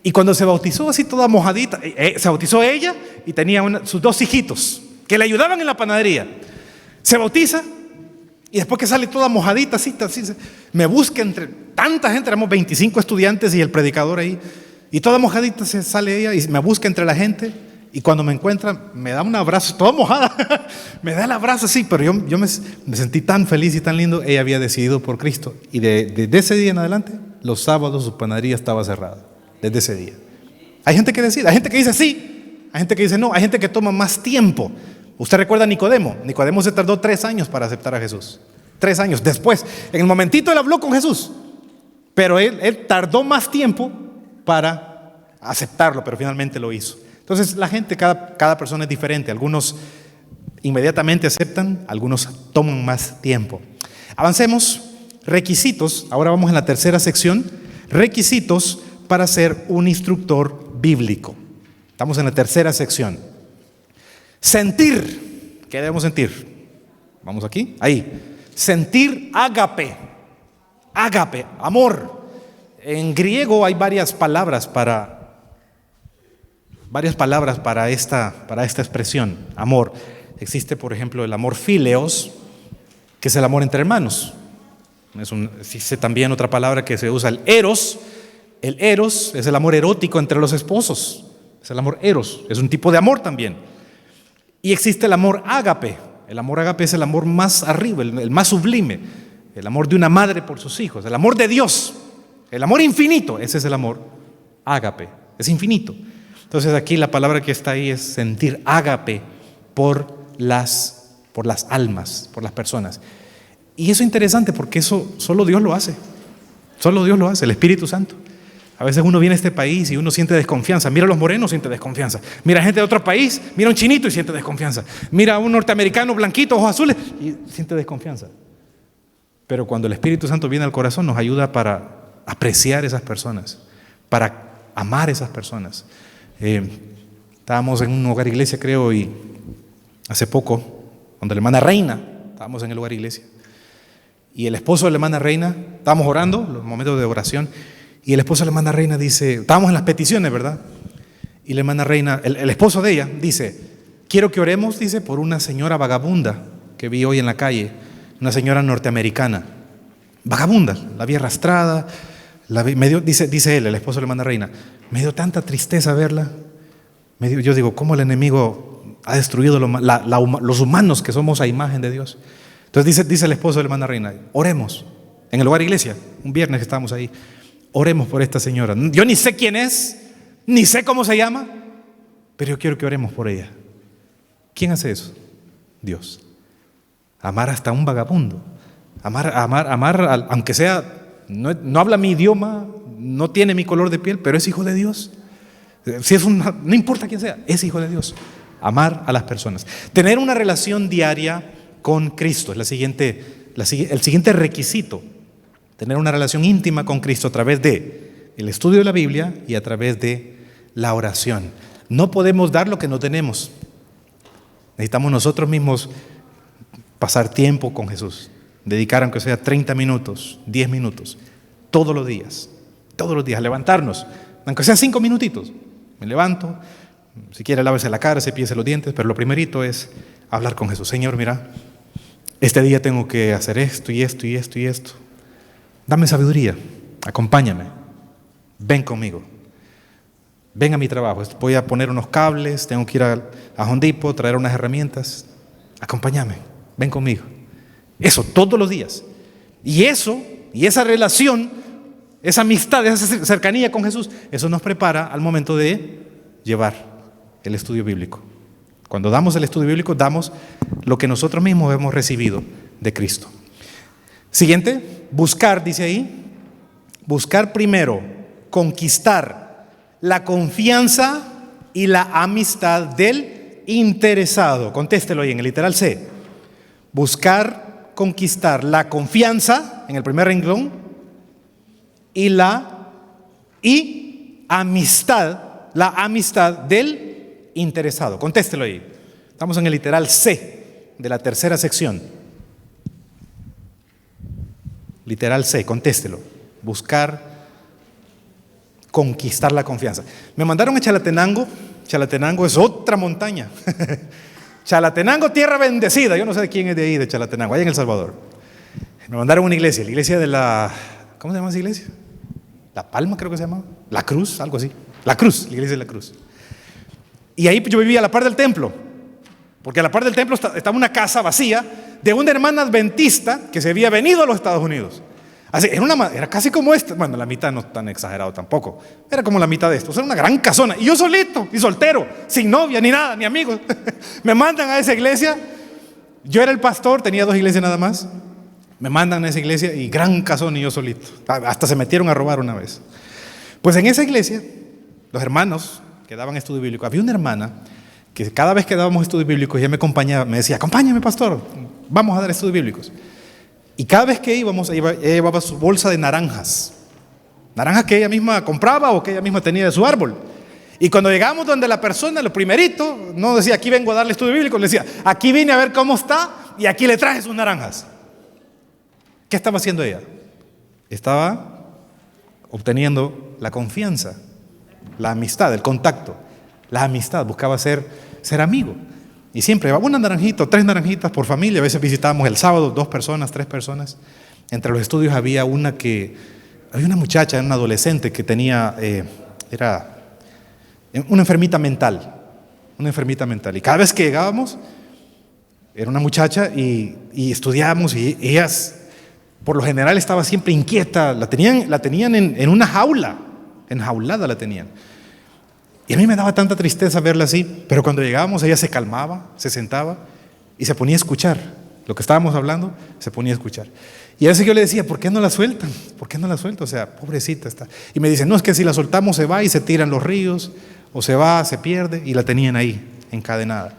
[SPEAKER 1] Y cuando se bautizó así toda mojadita, se bautizó ella y tenía sus 2 hijitos que le ayudaban en la panadería. Se bautiza y después que sale toda mojadita, así me busca entre tanta gente, éramos 25 estudiantes y el predicador ahí, y toda mojadita se sale ella y me busca entre la gente, y cuando me encuentra me da un abrazo, toda mojada, me da el abrazo así, pero yo me sentí tan feliz y tan lindo. Ella había decidido por Cristo, y desde ese día en adelante, los sábados su panadería estaba cerrada, desde ese día. Hay gente que decide, hay gente que dice sí, hay gente que dice no, hay gente que toma más tiempo. Usted recuerda a Nicodemo. Nicodemo se tardó 3 años para aceptar a Jesús. 3 años después, en el momentito él habló con Jesús, pero él tardó más tiempo para aceptarlo, pero finalmente lo hizo. Entonces la gente, cada persona es diferente. Algunos inmediatamente aceptan, algunos toman más tiempo. Avancemos. Requisitos. Ahora vamos en la tercera sección. Requisitos para ser un instructor bíblico. Estamos en la tercera sección. Sentir. ¿Qué debemos sentir? Vamos aquí, ahí. Sentir ágape. Ágape, amor. En griego hay varias palabras para esta expresión, amor. Existe, por ejemplo, el amor phileos, que es el amor entre hermanos. Existe también otra palabra que se usa, el eros. El eros es el amor erótico entre los esposos. Es el amor eros, es un tipo de amor también. Y existe el amor ágape. El amor ágape es el amor más arriba, el más sublime. El amor de una madre por sus hijos. El amor de Dios. El amor infinito. Ese es el amor ágape. Es infinito. Entonces aquí la palabra que está ahí es sentir ágape por las almas, por las personas. Y eso es interesante porque eso solo Dios lo hace. Solo Dios lo hace, el Espíritu Santo. A veces uno viene a este país y uno siente desconfianza. Mira a los morenos, siente desconfianza. Mira a gente de otro país, mira a un chinito y siente desconfianza. Mira a un norteamericano blanquito, ojos azules y siente desconfianza. Pero cuando el Espíritu Santo viene al corazón nos ayuda para apreciar esas personas, para amar esas personas. Estábamos en un hogar iglesia, creo, y hace poco, cuando la hermana Reina, estábamos en el hogar iglesia, y el esposo de la hermana Reina, estábamos orando, los momentos de oración, y el esposo de la hermana Reina dice, estábamos en las peticiones, ¿verdad? Y la hermana Reina, el esposo de ella, dice, quiero que oremos, dice, por una señora vagabunda que vi hoy en la calle, una señora norteamericana, vagabunda, la vi arrastrada, dice él, el esposo de la hermana Reina, me dio tanta tristeza verla. Yo digo, ¿cómo el enemigo ha destruido los humanos que somos a imagen de Dios? Entonces dice el esposo de la hermana Reina, oremos, en el hogar iglesia, un viernes que estábamos ahí, oremos por esta señora. Yo ni sé quién es, ni sé cómo se llama, pero yo quiero que oremos por ella. ¿Quién hace eso? Dios. Amar hasta un vagabundo. Amar, aunque sea, no habla mi idioma, no tiene mi color de piel, pero es hijo de Dios. No importa quién sea, es hijo de Dios. Amar a las personas. Tener una relación diaria con Cristo es el siguiente requisito. Tener una relación íntima con Cristo a través de el estudio de la Biblia y a través de la oración. No podemos dar lo que no tenemos. Necesitamos nosotros mismos pasar tiempo con Jesús. Dedicar aunque sea 30 minutos, 10 minutos, todos los días, levantarnos, aunque sea 5 minutitos. Me levanto, si quiere lávese la cara, cepíllese los dientes, pero lo primerito es hablar con Jesús. Señor, mira, este día tengo que hacer esto y esto y esto y esto. Dame sabiduría, acompáñame, ven conmigo, ven a mi trabajo. Voy a poner unos cables, tengo que ir a Home Depot, traer unas herramientas. Acompáñame, ven conmigo. Eso todos los días. Y esa relación, esa amistad, esa cercanía con Jesús, eso nos prepara al momento de llevar el estudio bíblico. Cuando damos el estudio bíblico, damos lo que nosotros mismos hemos recibido de Cristo. Siguiente, buscar, dice ahí, buscar primero, conquistar la confianza y la amistad del interesado. Contéstelo ahí en el literal C. Buscar, conquistar la confianza, en el primer renglón, y la amistad del interesado. Contéstelo ahí. Estamos en el literal C de la tercera sección. Literal C, contéstelo. Buscar, conquistar la confianza. Me mandaron a Chalatenango. Chalatenango es otra montaña. Chalatenango, tierra bendecida. Yo no sé de quién es de ahí, de Chalatenango, allá en El Salvador. Me mandaron a una iglesia, la iglesia de la... ¿Cómo se llama esa iglesia? La Palma, creo que se llama. La Cruz, algo así. La Cruz, la iglesia de la Cruz. Y ahí yo vivía a la par del templo. Porque a la par del templo estaba una casa vacía de una hermana adventista que se había venido a los Estados Unidos. Así, era casi como esta. Bueno, la mitad no tan exagerado tampoco. Era como la mitad de esto. O sea, una gran casona. Y yo solito y soltero, sin novia, ni nada, ni amigos. Me mandan a esa iglesia. Yo era el pastor, tenía 2 iglesias nada más. Me mandan a esa iglesia y gran casona y yo solito. Hasta se metieron a robar una vez. Pues en esa iglesia, los hermanos que daban estudio bíblico, había una hermana que cada vez que dábamos estudios bíblicos ella me acompañaba, me decía, acompáñame pastor, vamos a dar estudios bíblicos. Y cada vez que íbamos, ella llevaba su bolsa de naranjas que ella misma compraba o que ella misma tenía de su árbol. Y cuando llegábamos donde la persona, lo primerito, no decía, aquí vengo a darle estudio bíblico, le decía, aquí vine a ver cómo está y aquí le traje sus naranjas. ¿Qué estaba haciendo ella? Estaba obteniendo la confianza, la amistad, el contacto, la amistad, buscaba ser amigo. Y siempre llevaba una naranjita, 3 naranjitas por familia. A veces visitábamos el sábado 2 personas, 3 personas. Entre los estudios había una muchacha, una adolescente que tenía, era una enfermita mental. Y cada vez que llegábamos, era una muchacha y estudiábamos y ellas, por lo general, estaba siempre inquieta. La tenían en una jaula, enjaulada la tenían. Y a mí me daba tanta tristeza verla así, pero cuando llegábamos ella se calmaba, se sentaba y se ponía a escuchar. Lo que estábamos hablando, se ponía a escuchar. Y a veces yo le decía, ¿por qué no la sueltan? ¿Por qué no la suelto? O sea, pobrecita está. Y me dicen, no, es que si la soltamos se va y se tiran los ríos, o se va, se pierde, y la tenían ahí, encadenada.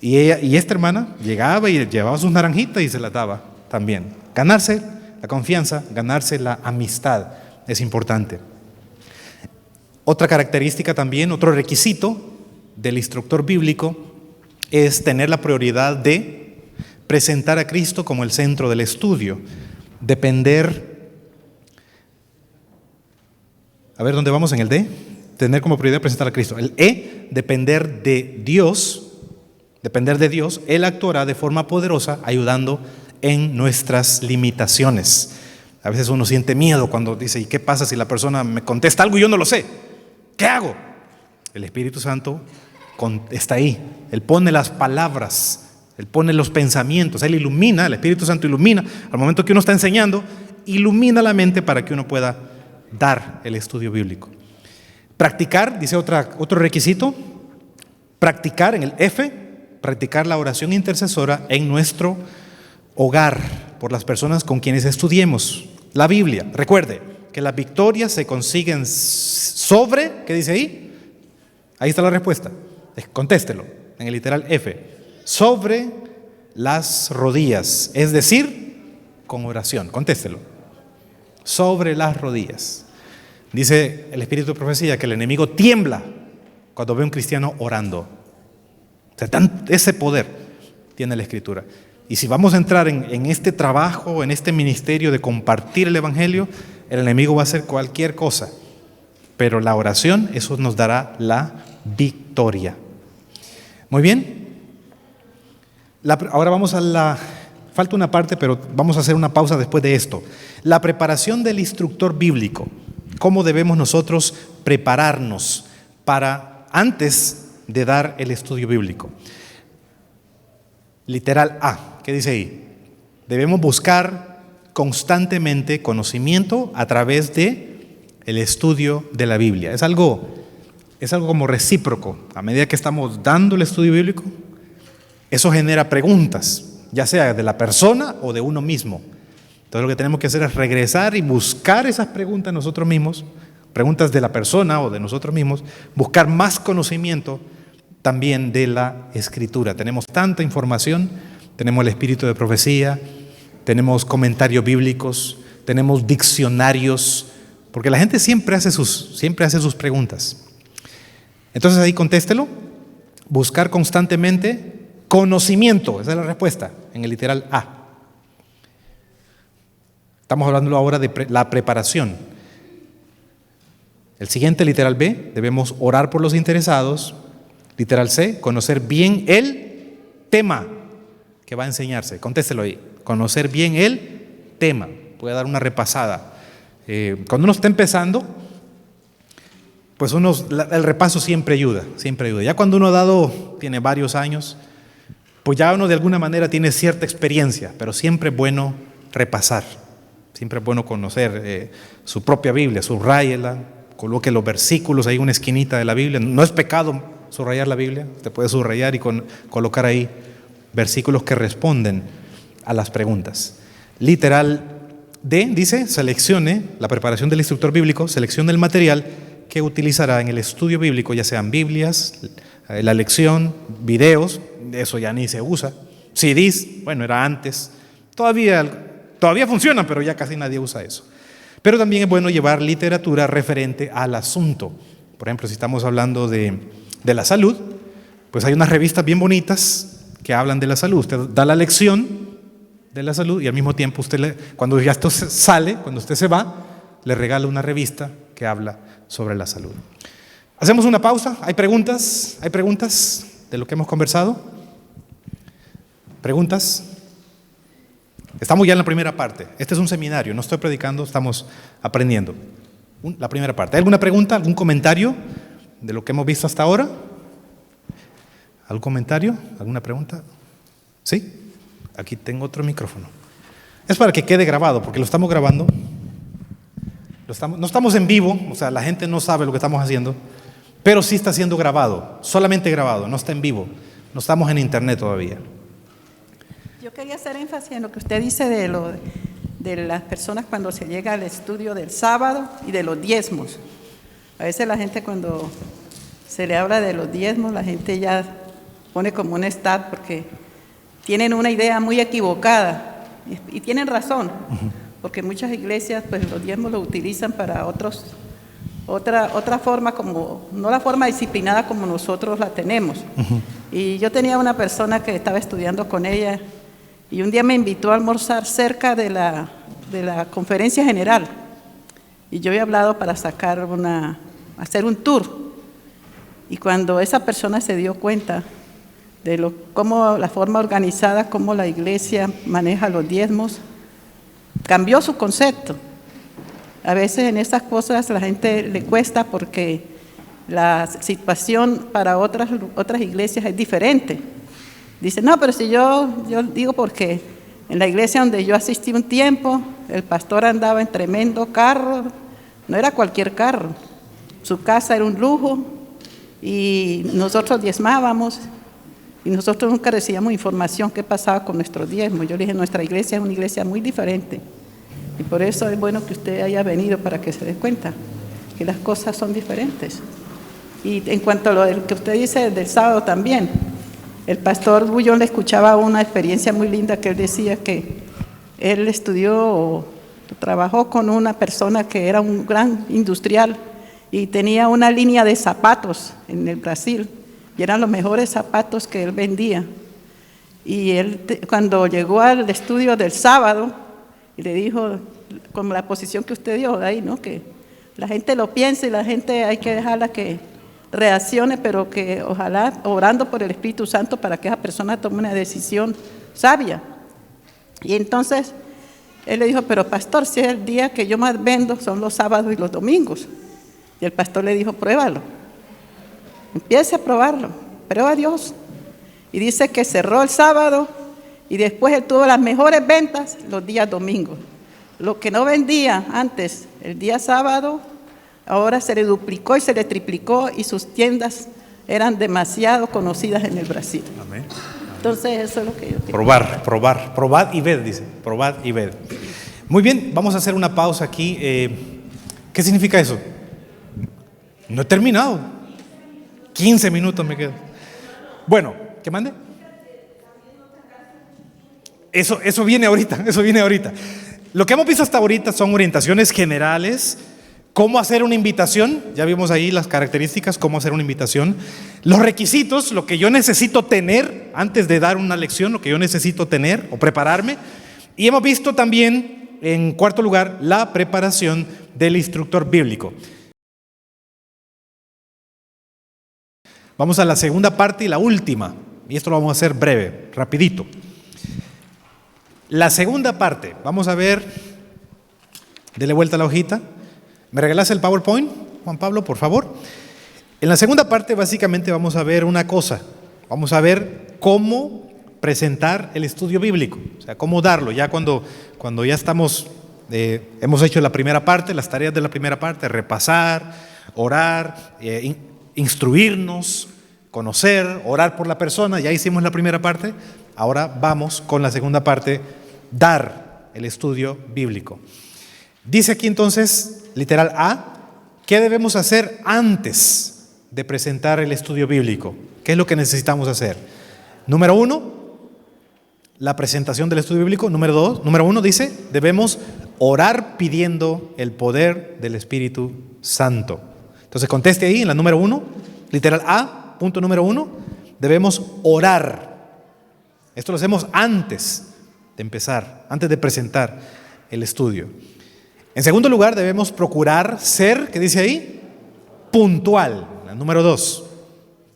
[SPEAKER 1] Y esta hermana llegaba y llevaba sus naranjitas y se las daba también. Ganarse la confianza, ganarse la amistad es importante. Otra característica también, otro requisito del instructor bíblico es tener la prioridad de presentar a Cristo como el centro del estudio, depender, a ver dónde vamos en el D, tener como prioridad presentar a Cristo. El E, depender de Dios, Él actuará de forma poderosa ayudando en nuestras limitaciones. A veces uno siente miedo cuando dice, ¿y qué pasa si la persona me contesta algo y yo no lo sé? ¿Qué hago? El Espíritu Santo está ahí. Él pone las palabras, Él pone los pensamientos, Él ilumina, el Espíritu Santo ilumina. Al momento que uno está enseñando, ilumina la mente para que uno pueda dar el estudio bíblico. Practicar, dice otro requisito, practicar en el F, practicar la oración intercesora en nuestro hogar por las personas con quienes estudiemos la Biblia. Recuerde que las victorias se consiguen sobre, ¿qué dice ahí? Ahí está la respuesta. Contéstelo en el literal F. Sobre las rodillas, es decir, con oración. Contéstelo. Sobre las rodillas. Dice el Espíritu de Profecía que el enemigo tiembla cuando ve a un cristiano orando. O sea, ese poder tiene la Escritura. Y si vamos a entrar en este trabajo, en este ministerio de compartir el Evangelio, el enemigo va a hacer cualquier cosa. Pero la oración, eso nos dará la victoria. Muy bien. Ahora vamos falta una parte, pero vamos a hacer una pausa después de esto. La preparación del instructor bíblico. ¿Cómo debemos nosotros prepararnos para antes de dar el estudio bíblico? Literal A, ¿qué dice ahí? Debemos buscar constantemente conocimiento a través de el estudio de la Biblia. Es algo es algo como recíproco. A medida que estamos dando el estudio bíblico, eso genera preguntas, ya sea de la persona o de uno mismo. Entonces lo que tenemos que hacer es regresar y buscar esas preguntas nosotros mismos, preguntas de la persona o de nosotros mismos, buscar más conocimiento también de la Escritura. Tenemos tanta información, tenemos el espíritu de profecía, tenemos comentarios bíblicos, tenemos diccionarios, porque la gente siempre hace sus preguntas. Entonces ahí contéstelo, buscar constantemente conocimiento, esa es la respuesta en el literal A. Estamos hablando ahora de la preparación. El siguiente, literal B, debemos orar por los interesados. Literal C, conocer bien el tema que va a enseñarse. Contéstelo ahí. Conocer bien el tema. Voy a dar una repasada. Cuando uno está empezando, pues el repaso siempre ayuda, siempre ayuda. Ya cuando uno tiene varios años, pues ya uno de alguna manera tiene cierta experiencia, pero siempre es bueno repasar. Siempre es bueno conocer su propia Biblia, subráyela, coloque los versículos ahí en una esquinita de la Biblia. No es pecado subrayar la Biblia, usted puede subrayar y colocar ahí versículos que responden a las preguntas. Literal D dice, seleccione la preparación del instructor bíblico, seleccione el material que utilizará en el estudio bíblico, ya sean Biblias, la lección, videos, eso ya ni se usa, CDs, bueno, era antes, todavía funcionan, pero ya casi nadie usa eso. Pero también es bueno llevar literatura referente al asunto. Por ejemplo, si estamos hablando de la salud, pues hay unas revistas bien bonitas que hablan de la salud. Usted da la lección de la salud y al mismo tiempo cuando ya esto sale, cuando usted se va, le regala una revista que habla sobre la salud. Hacemos una pausa. ¿Hay preguntas? ¿Hay preguntas de lo que hemos conversado? ¿Preguntas? Estamos ya en la primera parte. Este es un seminario, no estoy predicando, estamos aprendiendo. La primera parte. ¿Hay alguna pregunta, algún comentario de lo que hemos visto hasta ahora? ¿Algún comentario? ¿Alguna pregunta? ¿Sí? Aquí tengo otro micrófono. Es para que quede grabado, porque lo estamos grabando. No estamos en vivo, o sea, la gente no sabe lo que estamos haciendo, pero sí está siendo grabado, solamente grabado, no está en vivo. No estamos en internet todavía.
[SPEAKER 2] Yo quería hacer énfasis en lo que usted dice de las personas cuando se llega al estudio del sábado y de los diezmos. A veces la gente cuando se le habla de los diezmos, la gente ya pone como un stat porque tienen una idea muy equivocada y tienen razón, porque muchas iglesias pues los diezmos los utilizan para otra forma, como no la forma disciplinada como nosotros la tenemos. Y yo tenía una persona que estaba estudiando con ella y un día me invitó a almorzar cerca de la conferencia general y yo había hablado para hacer un tour, y cuando esa persona se dio cuenta de cómo la forma organizada, cómo la iglesia maneja los diezmos, cambió su concepto. A veces en esas cosas la gente le cuesta porque la situación para otras iglesias es diferente. Dice, no, pero si yo digo porque en la iglesia donde yo asistí un tiempo, el pastor andaba en tremendo carro, no era cualquier carro, su casa era un lujo y nosotros diezmábamos y nosotros nunca recibíamos información qué pasaba con nuestros diezmos. Yo le dije, nuestra iglesia es una iglesia muy diferente y por eso es bueno que usted haya venido para que se dé cuenta que las cosas son diferentes. Y en cuanto a lo que usted dice del sábado también, el pastor Bullón le escuchaba una experiencia muy linda que él decía que él trabajó con una persona que era un gran industrial y tenía una línea de zapatos en el Brasil y eran los mejores zapatos que él vendía. Y él cuando llegó al estudio del sábado y le dijo, como la posición que usted dio ahí, ¿no? Que la gente lo piensa y la gente hay que dejarla que reaccione, pero que ojalá orando por el Espíritu Santo para que esa persona tome una decisión sabia. Y entonces él le dijo, pero pastor, si es el día que yo más vendo son los sábados y los domingos. Y el pastor le dijo, pruébalo, empiece a probarlo, prueba a Dios. Y dice que cerró el sábado y después él tuvo las mejores ventas los días domingos. Lo que no vendía antes el día sábado, ahora se le duplicó y se le triplicó y sus tiendas eran demasiado conocidas en el Brasil.
[SPEAKER 1] Amén.
[SPEAKER 2] Entonces eso es lo que yo quiero.
[SPEAKER 1] Probad y ved, dice, probad y ved. Muy bien, vamos a hacer una pausa aquí. ¿Qué significa eso? No he terminado. 15 minutos me quedan. Bueno, ¿qué mande? Eso viene ahorita, eso viene ahorita. Lo que hemos visto hasta ahorita son orientaciones generales. ¿Cómo hacer una invitación? Ya vimos ahí las características, cómo hacer una invitación. Los requisitos, lo que yo necesito tener antes de dar una lección, lo que yo necesito tener o prepararme. Y hemos visto también, en cuarto lugar, la preparación del instructor bíblico. Vamos a la segunda parte y la última. Y esto lo vamos a hacer breve, rapidito. La segunda parte, vamos a ver, dele vuelta a la hojita. ¿Me regalas el PowerPoint, Juan Pablo, por favor? En la segunda parte básicamente vamos a ver una cosa. Vamos a ver cómo presentar el estudio bíblico, o sea, cómo darlo. Ya cuando ya estamos, hemos hecho la primera parte, las tareas de la primera parte, repasar, orar, instruirnos, conocer, orar por la persona, ya hicimos la primera parte. Ahora vamos con la segunda parte, dar el estudio bíblico. Dice aquí entonces, literal A, ¿qué debemos hacer antes de presentar el estudio bíblico? ¿Qué es lo que necesitamos hacer? Número 1, la presentación del estudio bíblico. Número 1 dice, debemos orar pidiendo el poder del Espíritu Santo. Entonces conteste ahí en la número 1, literal A, punto número 1, debemos orar. Esto lo hacemos antes de empezar, antes de presentar el estudio. En segundo lugar, debemos procurar ser, ¿qué dice ahí? Puntual. La número 2,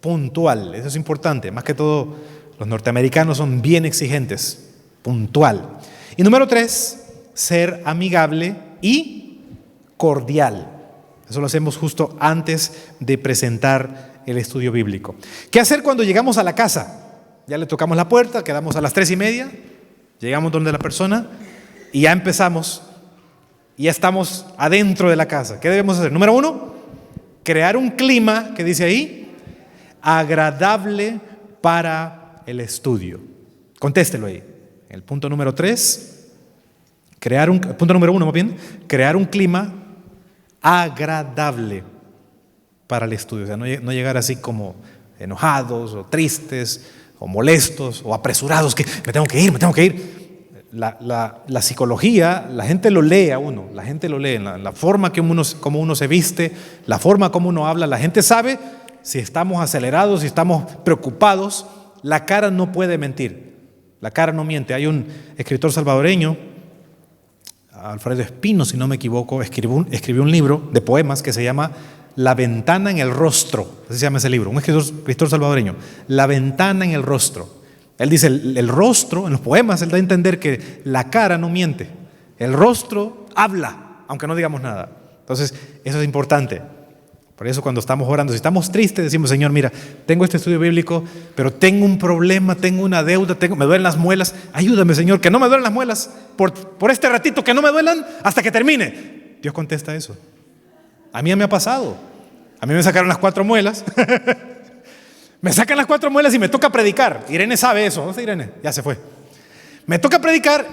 [SPEAKER 1] puntual. Eso es importante. Más que todo, los norteamericanos son bien exigentes. Puntual. Y número 3, ser amigable y cordial. Eso lo hacemos justo antes de presentar el estudio bíblico. ¿Qué hacer cuando llegamos a la casa? Ya le tocamos la puerta, quedamos a las 3:30, llegamos donde la persona y ya empezamos. Y ya estamos adentro de la casa. ¿Qué debemos hacer? Número 1, crear un clima, ¿qué dice ahí? Agradable para el estudio. Contéstelo ahí. El punto número 3, punto número 1 más bien, crear un clima agradable para el estudio. O sea, no llegar así como enojados o tristes o molestos o apresurados, que me tengo que ir. La psicología, la gente lo lee a uno, la gente lo lee, la forma como uno se viste, la forma como uno habla, la gente sabe si estamos acelerados, si estamos preocupados. La cara no puede mentir, la cara no miente. Hay un escritor salvadoreño, Alfredo Espino, si no me equivoco, escribió un libro de poemas que se llama La ventana en el rostro, así se llama ese libro, un escritor salvadoreño, La ventana en el rostro. Él dice, el rostro, en los poemas, él da a entender que la cara no miente. El rostro habla, aunque no digamos nada. Entonces, eso es importante. Por eso cuando estamos orando, si estamos tristes, decimos, Señor, mira, tengo este estudio bíblico, pero tengo un problema, tengo una deuda, me duelen las muelas. Ayúdame, Señor, que no me duelen las muelas. Por este ratito, que no me duelan hasta que termine. Dios contesta eso. A mí me ha pasado. A mí me sacaron las 4 muelas. Me sacan las 4 muelas y me toca predicar. Irene sabe eso. ¿Dónde está Irene? Ya se fue. Me toca predicar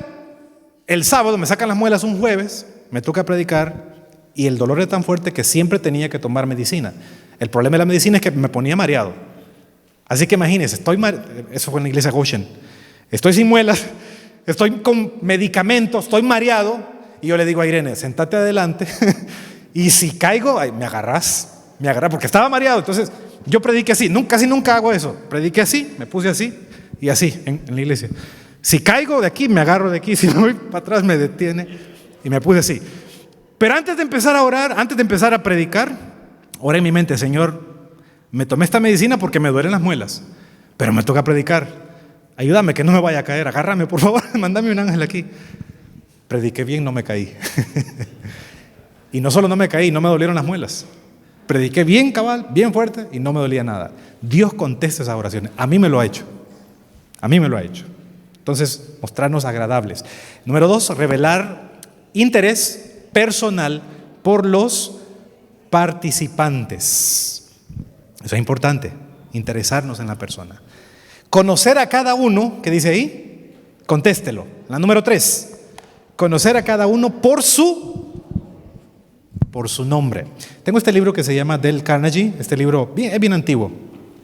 [SPEAKER 1] el sábado, me sacan las muelas un jueves, me toca predicar y el dolor era tan fuerte que siempre tenía que tomar medicina. El problema de la medicina es que me ponía mareado. Así que imagínense, eso fue en la iglesia Goshen. Estoy sin muelas, estoy con medicamentos, estoy mareado y yo le digo a Irene, sentate adelante y si caigo, me agarras, porque estaba mareado. Entonces yo prediqué así, casi nunca hago eso. Prediqué así, me puse así y así en la iglesia. Si caigo de aquí, me agarro de aquí. Si me voy para atrás, me detiene y me puse así. Pero antes de empezar a orar, antes de empezar a predicar, oré en mi mente, Señor, me tomé esta medicina porque me duelen las muelas, pero me toca predicar. Ayúdame que no me vaya a caer, agárrame por favor, mándame un ángel aquí. Prediqué bien, no me caí. Y no solo no me caí, no me dolieron las muelas. Prediqué bien cabal, bien fuerte y no me dolía nada. Dios contesta esas oraciones. A mí me lo ha hecho. A mí me lo ha hecho. Entonces, mostrarnos agradables. Número 2, revelar interés personal por los participantes. Eso es importante, interesarnos en la persona. Conocer a cada uno, ¿qué dice ahí? Contéstelo. La número 3. Conocer a cada uno por su nombre. Tengo este libro que se llama Dale Carnegie. Este libro es bien antiguo.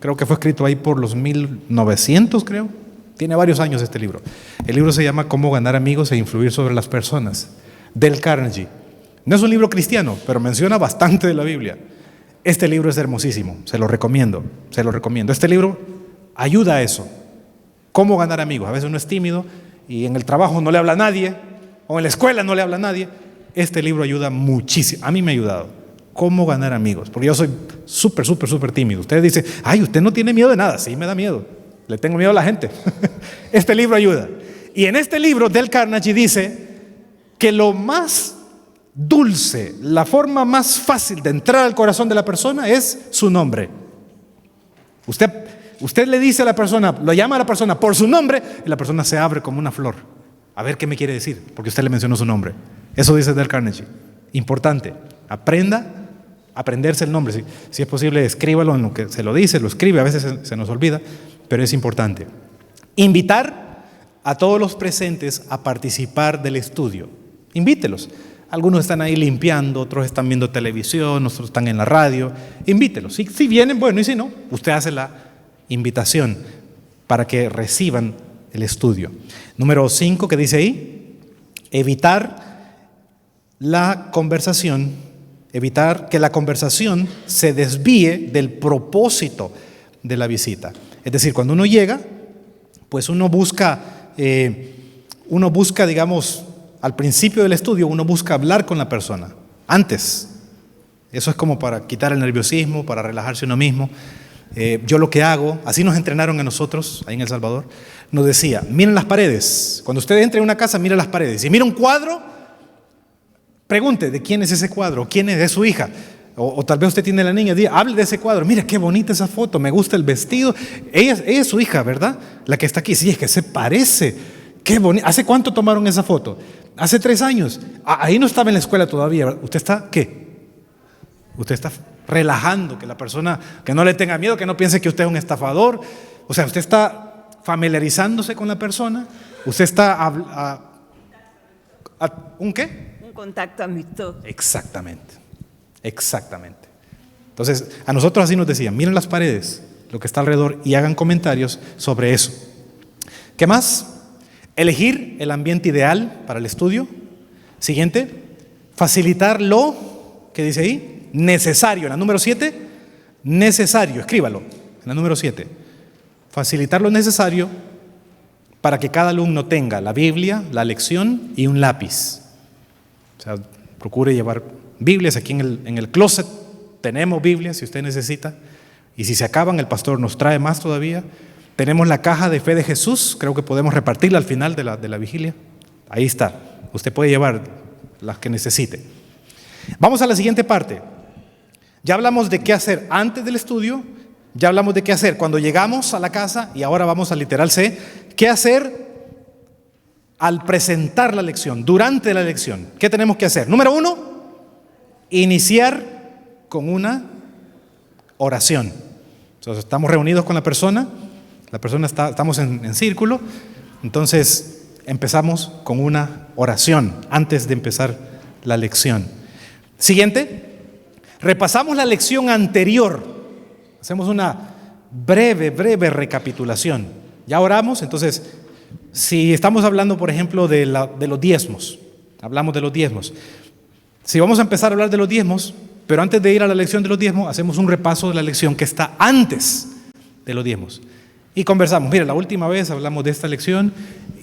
[SPEAKER 1] Creo que fue escrito ahí por los 1900, creo. Tiene varios años este libro. El libro se llama Cómo ganar amigos e influir sobre las personas. Dale Carnegie. No es un libro cristiano, pero menciona bastante de la Biblia. Este libro es hermosísimo. Se lo recomiendo. Este libro ayuda a eso. Cómo ganar amigos. A veces uno es tímido y en el trabajo no le habla a nadie, o en la escuela no le habla a nadie. Este libro ayuda muchísimo. A mí me ha ayudado. Cómo ganar amigos. Porque yo soy súper tímido. Usted dice, ay, usted no tiene miedo de nada. Sí, me da miedo. Le tengo miedo a la gente. Este libro ayuda. Y en este libro, Dale Carnegie dice que lo más dulce, la forma más fácil de entrar al corazón de la persona es su nombre. Usted le dice a la persona, lo llama a la persona por su nombre y la persona se abre como una flor. A ver qué me quiere decir, porque usted le mencionó su nombre. Eso dice Dale Carnegie. Importante. Aprenderse el nombre. Si es posible, escríbalo en lo que se lo dice, lo escribe, a veces se nos olvida, pero es importante. Invitar a todos los presentes a participar del estudio. Invítelos. Algunos están ahí limpiando, otros están viendo televisión, otros están en la radio. Invítelos. Si vienen, bueno, y si no, usted hace la invitación para que reciban el estudio. Número 5, ¿qué dice ahí? Evitar que la conversación se desvíe del propósito de la visita. Es decir, cuando uno llega, pues uno busca, digamos, al principio del estudio, uno busca hablar con la persona. Antes, eso es como para quitar el nerviosismo, para relajarse uno mismo. Yo lo que hago, así nos entrenaron a nosotros, ahí en El Salvador, nos decía, miren las paredes. Cuando usted entre en una casa, mire las paredes. Si mira un cuadro, pregunte, ¿de quién es ese cuadro? ¿Quién es? ¿De su hija? O tal vez usted tiene a la niña, diga, hable de ese cuadro. Mira qué bonita esa foto, me gusta el vestido. Ella es su hija, ¿verdad? La que está aquí. Sí, es que se parece. Qué bonito. ¿Hace cuánto tomaron esa foto? Hace 3 años. Ahí no estaba en la escuela todavía, ¿verdad? ¿Usted está qué? Usted está relajando, que la persona, que no le tenga miedo, que no piense que usted es un estafador. O sea, usted está familiarizándose con la persona. Usted está ¿un qué?
[SPEAKER 3] Un contacto amistoso.
[SPEAKER 1] Exactamente. Entonces, a nosotros así nos decían, miren las paredes, lo que está alrededor y hagan comentarios sobre eso. ¿Qué más? Elegir el ambiente ideal para el estudio. Siguiente, facilitar lo, ¿qué dice ahí? Necesario. En la número 7, necesario, escríbalo. En la número 7, facilitar lo necesario para que cada alumno tenga la Biblia, la lección y un lápiz. O sea, procure llevar Biblias. Aquí en el closet tenemos Biblias si usted necesita. Y si se acaban, el pastor nos trae más todavía. Tenemos la caja de fe de Jesús. Creo que podemos repartirla al final de la vigilia. Ahí está. Usted puede llevar las que necesite. Vamos a la siguiente parte. Ya hablamos de qué hacer antes del estudio. Ya hablamos de qué hacer cuando llegamos a la casa. Y ahora vamos a literal C. ¿Qué hacer al presentar la lección, durante la lección? ¿Qué tenemos que hacer? Número 1, iniciar con una oración. Entonces, estamos reunidos con la persona estamos en círculo, entonces empezamos con una oración antes de empezar la lección. Siguiente, repasamos la lección anterior, hacemos una breve recapitulación. Ya oramos, entonces, si estamos hablando, por ejemplo, de los diezmos, hablamos de los diezmos. Si vamos a empezar a hablar de los diezmos, pero antes de ir a la lección de los diezmos, hacemos un repaso de la lección que está antes de los diezmos. Y conversamos. Mire, la última vez hablamos de esta lección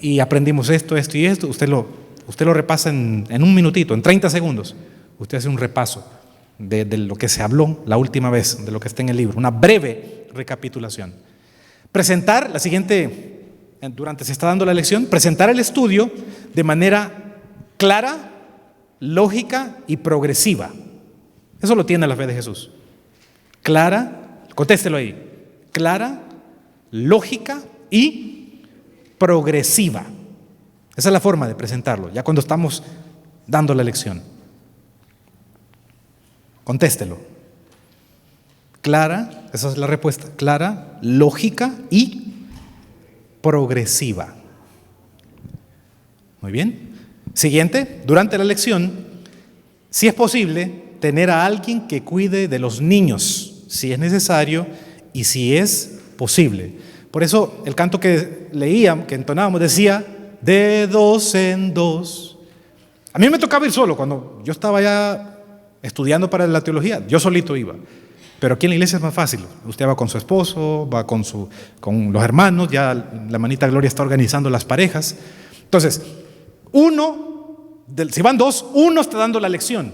[SPEAKER 1] y aprendimos esto y esto. Usted lo repasa en un minutito, en 30 segundos. Usted hace un repaso de lo que se habló la última vez, de lo que está en el libro. Una breve recapitulación. Presentar, la siguiente, durante se está dando la lección, presentar el estudio de manera clara, lógica y progresiva. Eso lo tiene la fe de Jesús. Clara, contéstelo ahí. Clara, lógica y progresiva. Esa es la forma de presentarlo, ya cuando estamos dando la lección. Contéstelo. Clara, esa es la respuesta, clara, lógica y progresiva. Muy bien. Siguiente, durante la lección, si es posible, tener a alguien que cuide de los niños, si es necesario y si es posible. Por eso el canto que leíamos, que entonábamos, decía, de dos en dos. A mí me tocaba ir solo cuando yo estaba ya estudiando para la teología, yo solito iba. Pero aquí en la iglesia es más fácil. Usted va con su esposo, va con los hermanos, ya la hermanita Gloria está organizando las parejas. Entonces, si van dos, uno está dando la lección.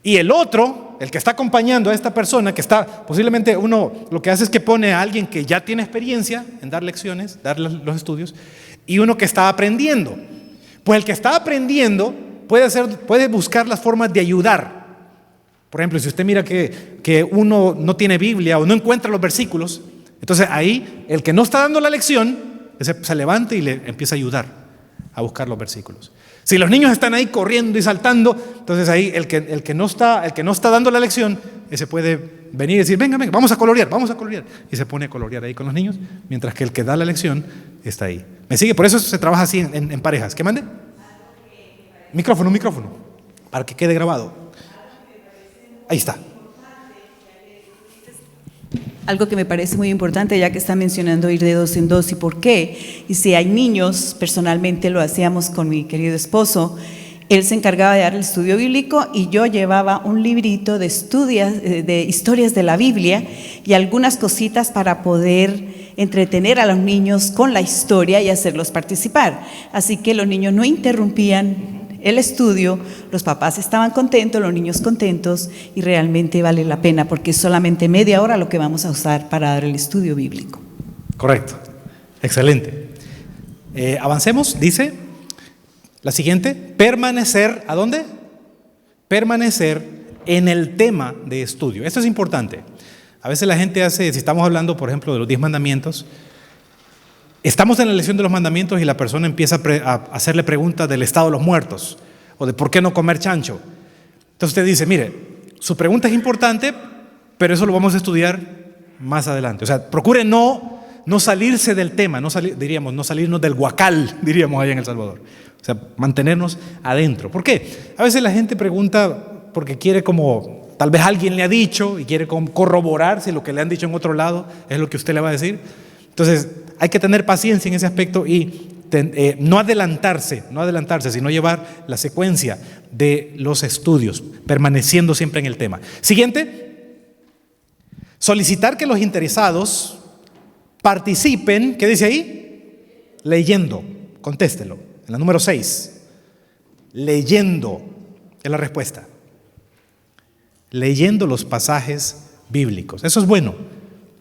[SPEAKER 1] Y el otro, el que está acompañando a esta persona, que está, posiblemente uno lo que hace es que pone a alguien que ya tiene experiencia en dar lecciones, dar los estudios, y uno que está aprendiendo. Pues el que está aprendiendo puede buscar las formas de ayudar. Por ejemplo, si usted mira que uno no tiene Biblia o no encuentra los versículos, entonces ahí el que no está dando la lección se levanta y le empieza a ayudar a buscar los versículos. Si los niños están ahí corriendo y saltando, entonces ahí el que no está dando la lección, ese puede venir y decir, venga, vamos a colorear, y se pone a colorear ahí con los niños, mientras que el que da la lección está ahí. ¿Me sigue? Por eso se trabaja así en parejas. ¿Qué mande? Micrófono, para que quede grabado. Ahí está.
[SPEAKER 3] Algo que me parece muy importante, ya que está mencionando ir de dos en dos, ¿y por qué? Y si hay niños, personalmente lo hacíamos con mi querido esposo, él se encargaba de dar el estudio bíblico y yo llevaba un librito de historias de la Biblia y algunas cositas para poder entretener a los niños con la historia y hacerlos participar. Así que los niños no interrumpían el estudio, los papás estaban contentos, los niños contentos, y realmente vale la pena porque es solamente media hora lo que vamos a usar para dar el estudio bíblico.
[SPEAKER 1] Correcto, excelente. Avancemos, dice la siguiente, permanecer, ¿a dónde? Permanecer en el tema de estudio. Esto es importante. A veces la gente si estamos hablando, por ejemplo, de los 10 mandamientos, estamos en la lección de los mandamientos y la persona empieza a hacerle preguntas del estado de los muertos o de por qué no comer chancho. Entonces usted dice, mire, su pregunta es importante, pero eso lo vamos a estudiar más adelante. O sea, procure no salirse del tema, no salirnos del huacal, diríamos allá en El Salvador. O sea, mantenernos adentro. ¿Por qué? A veces la gente pregunta porque quiere tal vez alguien le ha dicho y quiere corroborar si lo que le han dicho en otro lado es lo que usted le va a decir. Entonces, hay que tener paciencia en ese aspecto y no adelantarse, sino llevar la secuencia de los estudios, permaneciendo siempre en el tema. Siguiente, solicitar que los interesados participen, ¿qué dice ahí? Leyendo, contéstelo, en la número 6, leyendo, es la respuesta. Leyendo los pasajes bíblicos. Eso es bueno,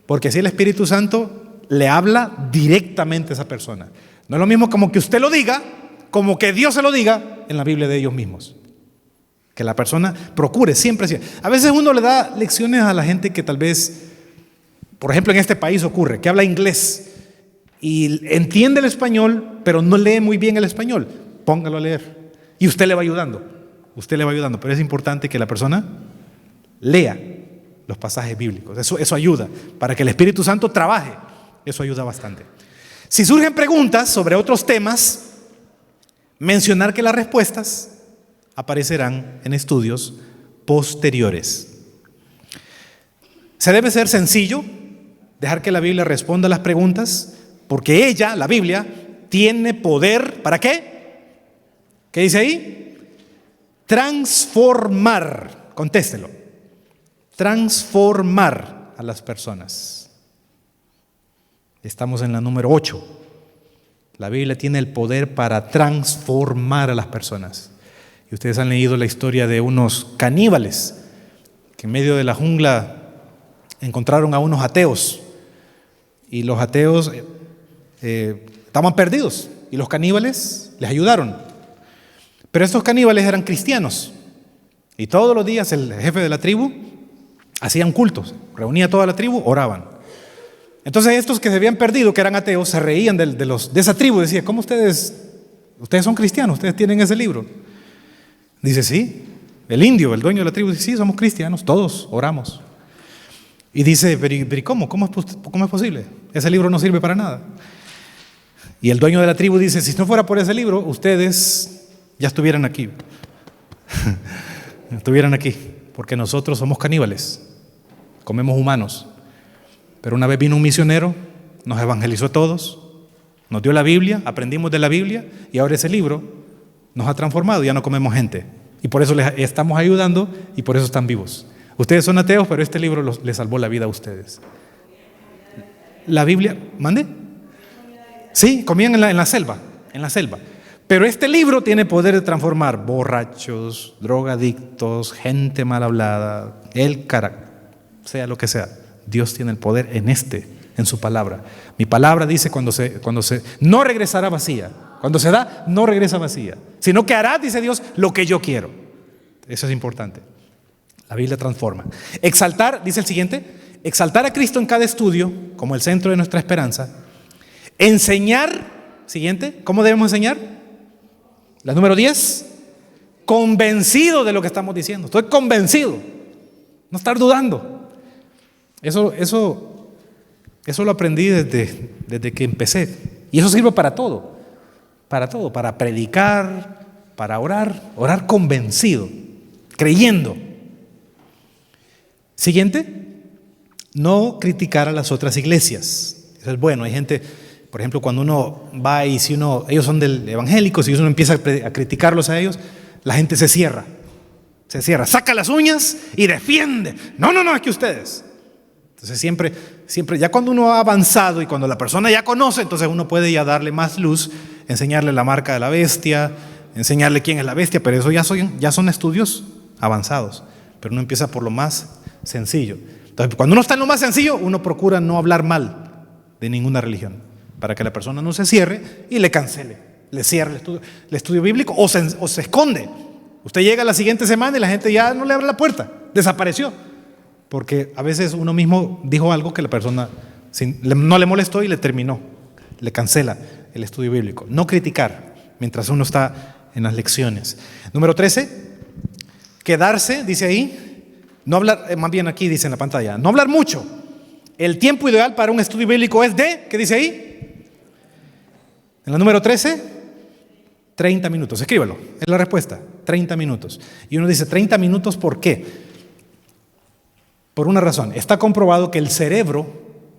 [SPEAKER 1] porque así el Espíritu Santo le habla directamente a esa persona. No es lo mismo como que usted lo diga, como que Dios se lo diga en la Biblia de ellos mismos. Que la persona procure siempre. A veces uno le da lecciones a la gente que tal vez, por ejemplo, en este país ocurre, que habla inglés y entiende el español, pero no lee muy bien el español. Póngalo a leer y usted le va ayudando. Pero es importante que la persona lea los pasajes bíblicos. Eso ayuda para que el Espíritu Santo trabaje. Eso ayuda bastante. Si surgen preguntas sobre otros temas, mencionar que las respuestas aparecerán en estudios posteriores. Se debe ser sencillo, dejar que la Biblia responda a las preguntas, porque ella, la Biblia, tiene poder, ¿para qué? ¿Qué dice ahí? Transformar, contéstelo, transformar a las personas. Estamos en la número 8. La Biblia tiene el poder para transformar a las personas. Y ustedes han leído la historia de unos caníbales que en medio de la jungla encontraron a unos ateos. Y los ateos estaban perdidos y los caníbales les ayudaron. Pero estos caníbales eran cristianos. Y todos los días el jefe de la tribu hacían cultos. Reunía a toda la tribu, oraban. Entonces estos que se habían perdido, que eran ateos, se reían de esa tribu. Decían, ¿cómo ustedes son cristianos? ¿Ustedes tienen ese libro? Dice, sí, El indio, el dueño de la tribu, dice, sí, somos cristianos, todos oramos. Y dice, pero ¿cómo? ¿Cómo es posible? Ese libro no sirve para nada. Y el dueño de la tribu dice, si no fuera por ese libro, ustedes ya estuvieran aquí. Estuvieran aquí, porque nosotros somos caníbales, comemos humanos. Pero una vez vino un misionero, nos evangelizó a todos, nos dio la Biblia, aprendimos de la Biblia, y ahora ese libro nos ha transformado, ya no comemos gente. Y por eso les estamos ayudando y por eso están vivos. Ustedes son ateos, pero este libro les salvó la vida a ustedes. La Biblia, ¿mande? Sí, comían en la selva. Pero este libro tiene poder de transformar borrachos, drogadictos, gente mal hablada, el carácter, sea lo que sea. Dios tiene el poder en su palabra. Mi palabra dice cuando se no regresará vacía. Cuando se da, no regresa vacía, sino que hará, dice Dios, lo que yo quiero. Eso es importante. La Biblia transforma. Exaltar, dice el siguiente, exaltar a Cristo en cada estudio como el centro de nuestra esperanza. Enseñar, siguiente, ¿cómo debemos enseñar? La número 10, convencido de lo que estamos diciendo. Estoy convencido, no estar dudando. Eso lo aprendí desde que empecé. Y eso sirve para todo, para predicar, para orar convencido, creyendo. Siguiente, no criticar a las otras iglesias. Eso es bueno. Hay gente, por ejemplo, cuando uno va y ellos son evangélicos y uno empieza a criticarlos a ellos, la gente se cierra, saca las uñas y defiende. No, es que ustedes. Entonces siempre, ya cuando uno ha avanzado y cuando la persona ya conoce, entonces uno puede ya darle más luz, enseñarle la marca de la bestia, enseñarle quién es la bestia, pero eso ya son estudios avanzados. Pero uno empieza por lo más sencillo. Entonces, cuando uno está en lo más sencillo, uno procura no hablar mal de ninguna religión, para que la persona no se cierre y le cancele, le cierre el estudio bíblico o se esconde. Usted llega la siguiente semana y la gente ya no le abre la puerta, desapareció. Porque a veces uno mismo dijo algo que la persona no le molestó y le terminó, le cancela el estudio bíblico. No criticar mientras uno está en las lecciones. Número 13, quedarse, dice ahí, no hablar, más bien aquí dice en la pantalla, no hablar mucho. El tiempo ideal para un estudio bíblico es ¿qué dice ahí? En la número 13, 30 minutos, escríbalo, es la respuesta, 30 minutos. Y uno dice, 30 minutos, ¿por qué? Por una razón, está comprobado que el cerebro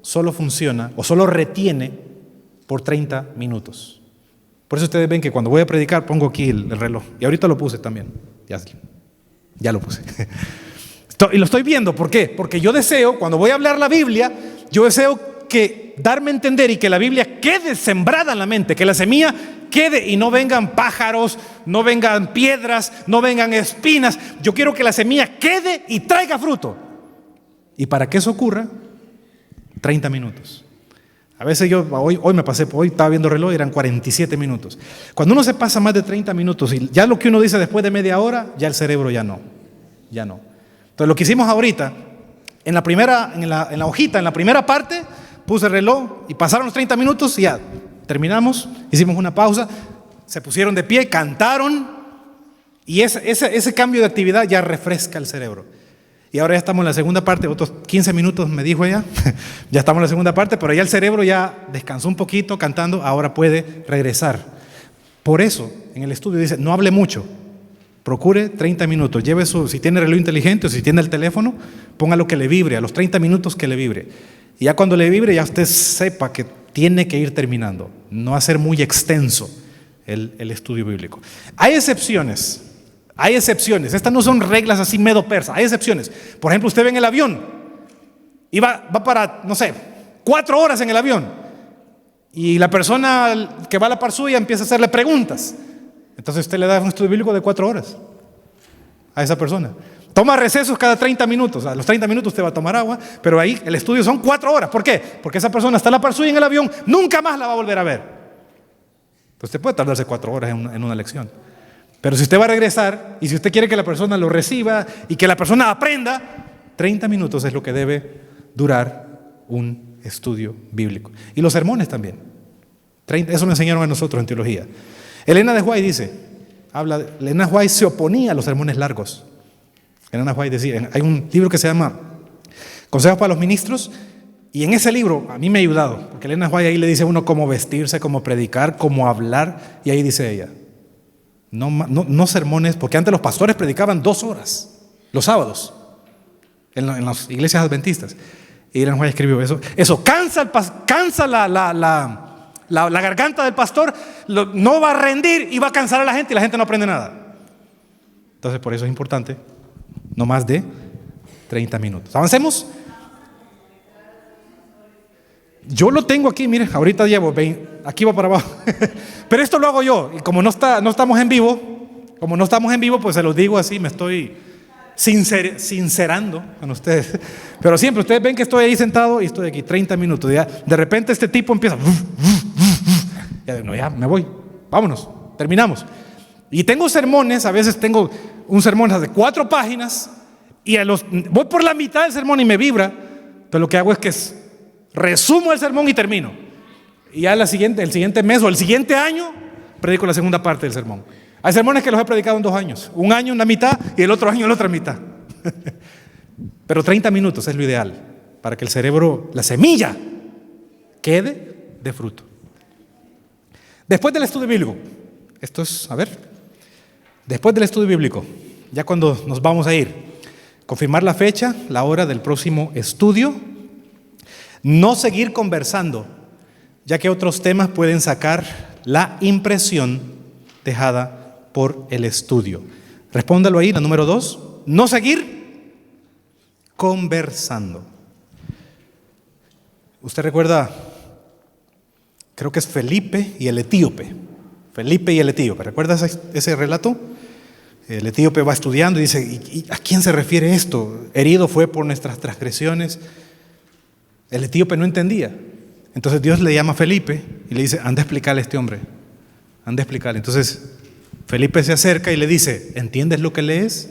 [SPEAKER 1] solo funciona o solo retiene por 30 minutos. Por eso ustedes ven que cuando voy a predicar pongo aquí el reloj. Y ahorita lo puse también, ya lo puse. Y lo estoy viendo, ¿por qué? Porque yo deseo, cuando voy a hablar la Biblia, yo deseo que darme a entender y que la Biblia quede sembrada en la mente, que la semilla quede y no vengan pájaros, no vengan piedras, no vengan espinas. Yo quiero que la semilla quede y traiga fruto. Y para que eso ocurra, 30 minutos. A veces hoy me pasé, hoy estaba viendo el reloj y eran 47 minutos. Cuando uno se pasa más de 30 minutos y ya lo que uno dice después de media hora, ya el cerebro ya no. Entonces lo que hicimos ahorita, en la hojita, en la primera parte, puse el reloj y pasaron los 30 minutos y ya terminamos, hicimos una pausa, se pusieron de pie, cantaron y ese cambio de actividad ya refresca el cerebro. Y ahora ya estamos en la segunda parte, otros 15 minutos me dijo ella, ya estamos en la segunda parte, pero ya el cerebro ya descansó un poquito cantando, ahora puede regresar. Por eso, en el estudio dice, no hable mucho, procure 30 minutos, si tiene reloj inteligente o si tiene el teléfono, póngalo que le vibre, a los 30 minutos que le vibre. Y ya cuando le vibre, ya usted sepa que tiene que ir terminando, no hacer muy extenso el estudio bíblico. Hay excepciones, estas no son reglas así medio persas, hay excepciones. Por ejemplo, usted ve en el avión y va para, 4 horas en el avión y la persona que va a la par suya empieza a hacerle preguntas. Entonces usted le da un estudio bíblico de 4 horas a esa persona. Toma recesos cada 30 minutos, a los 30 minutos usted va a tomar agua, pero ahí el estudio son 4 horas. ¿Por qué? Porque esa persona está a la par suya en el avión, nunca más la va a volver a ver. Entonces usted puede tardarse 4 horas en una lección. Pero si usted va a regresar y si usted quiere que la persona lo reciba y que la persona aprenda, 30 minutos es lo que debe durar un estudio bíblico. Y los sermones también. Eso lo enseñaron a nosotros en teología. Elena de White dice, Elena White se oponía a los sermones largos. Elena White decía, hay un libro que se llama Consejos para los Ministros, y en ese libro a mí me ha ayudado, porque Elena White ahí le dice a uno cómo vestirse, cómo predicar, cómo hablar, y ahí dice ella, no sermones, porque antes los pastores predicaban 2 horas, los sábados, en las iglesias adventistas. Y Elena White escribió eso cansa la garganta del pastor, no va a rendir y va a cansar a la gente y la gente no aprende nada. Entonces por eso es importante, no más de 30 minutos. Avancemos. Yo lo tengo aquí, mire, ahorita llevo 20, aquí va para abajo. Pero esto lo hago yo, y como no estamos en vivo, pues se los digo así, me estoy sincerando con ustedes. Pero siempre ustedes ven que estoy ahí sentado y estoy aquí 30 minutos. Ya, de repente este tipo empieza, ya me voy, vámonos, terminamos. Y tengo sermones, a veces tengo un sermón de 4 páginas y voy por la mitad del sermón y me vibra. Entonces lo que hago es que resumo el sermón y termino. Y ya el siguiente mes o el siguiente año predico la segunda parte del sermón. Hay sermones que los he predicado en 2 años. Un año en la mitad y el otro año en la otra mitad. Pero 30 minutos es lo ideal para que el cerebro, la semilla, quede de fruto. Después del estudio bíblico, después del estudio bíblico, ya cuando nos vamos a ir, confirmar la fecha, la hora del próximo estudio, no seguir conversando, ya que otros temas pueden sacar la impresión dejada por el estudio. Respóndalo ahí, la número 2, no seguir conversando. Usted recuerda, creo que es Felipe y el etíope. ¿Recuerda ese relato? El etíope va estudiando y dice, ¿y a quién se refiere esto? Herido fue por nuestras transgresiones. El etíope no entendía. Entonces Dios le llama a Felipe y le dice, anda a explicarle a este hombre. Anda a explicarle. Entonces Felipe se acerca y le dice, ¿entiendes lo que lees?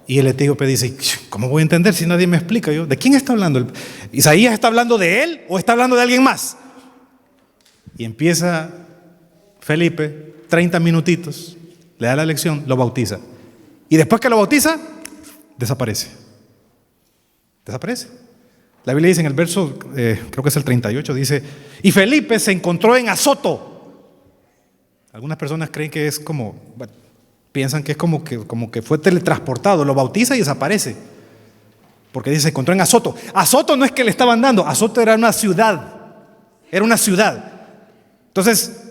[SPEAKER 1] Y el etíope dice, ¿cómo voy a entender si nadie me explica? ¿De quién está hablando? ¿Isaías está hablando de él o está hablando de alguien más? Y empieza Felipe, 30 minutitos, le da la lección, lo bautiza. Y después que lo bautiza, desaparece. La Biblia dice en el verso, creo que es el 38, dice, y Felipe se encontró en Azoto. Algunas personas creen que es piensan que es como que fue teletransportado, lo bautiza y desaparece. Porque dice, se encontró en Azoto. Azoto no es que le estaban dando, Azoto era una ciudad. Entonces,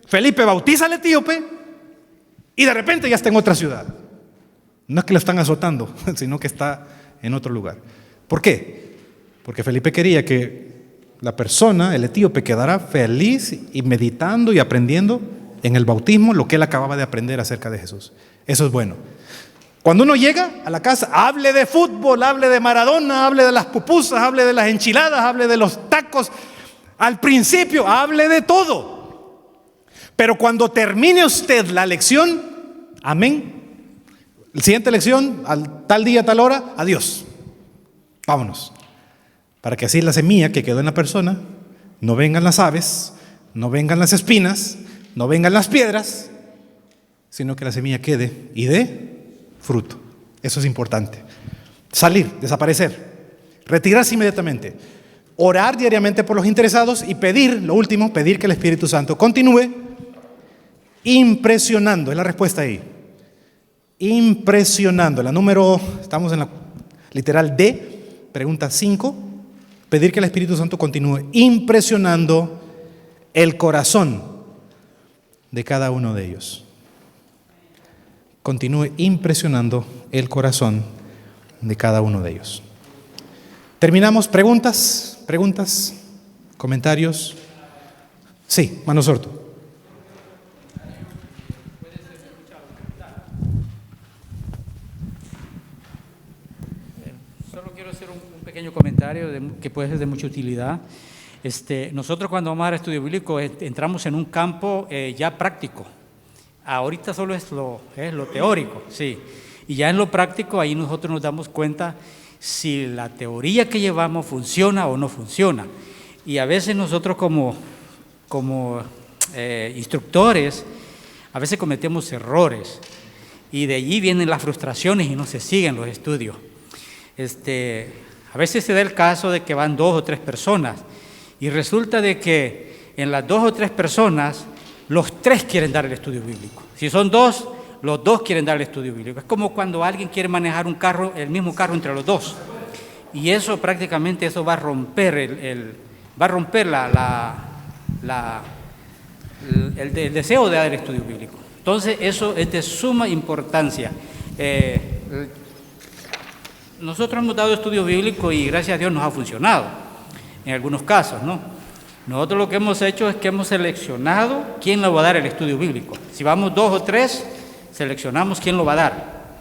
[SPEAKER 1] Felipe bautiza al etíope y de repente ya está en otra ciudad. No es que lo están azotando, sino que está en otro lugar. ¿Por qué? Porque Felipe quería que la persona, el etíope, quedara feliz y meditando y aprendiendo en el bautismo lo que él acababa de aprender acerca de Jesús. Eso es bueno. Cuando uno llega a la casa, hable de fútbol, hable de Maradona, hable de las pupusas, hable de las enchiladas, hable de los tacos. Al principio, hable de todo. Pero cuando termine usted la lección, amén. La siguiente lección, al tal día, tal hora, adiós. Vámonos. Para que así la semilla que quedó en la persona, no vengan las aves, no vengan las espinas, no vengan las piedras, sino que la semilla quede y dé fruto. Eso es importante. Salir, desaparecer, retirarse inmediatamente, orar diariamente por los interesados y pedir, lo último, pedir que el Espíritu Santo continúe impresionando. Es la respuesta ahí. Impresionando. Estamos en la literal D, pregunta 5. Pedir que el Espíritu Santo continúe impresionando el corazón de cada uno de ellos. Continúe impresionando el corazón de cada uno de ellos. Terminamos. Preguntas, comentarios. Sí, Mano Sorto.
[SPEAKER 4] Solo quiero hacer un pequeño comentario que puede ser de mucha utilidad. Nosotros cuando vamos a estudio bíblico entramos en un campo ya práctico. Ahorita solo es lo teórico, sí. Y ya en lo práctico ahí nosotros nos damos cuenta si la teoría que llevamos funciona o no funciona. Y a veces nosotros como instructores, a veces cometemos errores. y de allí vienen las frustraciones y no se siguen los estudios. A veces se da el caso de que van 2 o 3 personas y resulta de que en las 2 o 3 personas los 3 quieren dar el estudio bíblico. Si son 2, los 2 quieren dar el estudio bíblico. Es como cuando alguien quiere manejar un carro, el mismo carro entre los 2. Y eso prácticamente va a romper el deseo de dar el estudio bíblico. Entonces eso es de suma importancia. Nosotros hemos dado estudio bíblico y gracias a Dios nos ha funcionado en algunos casos, ¿no? Nosotros lo que hemos hecho es que hemos seleccionado quién lo va a dar el estudio bíblico. Si vamos 2 o 3, seleccionamos quién lo va a dar,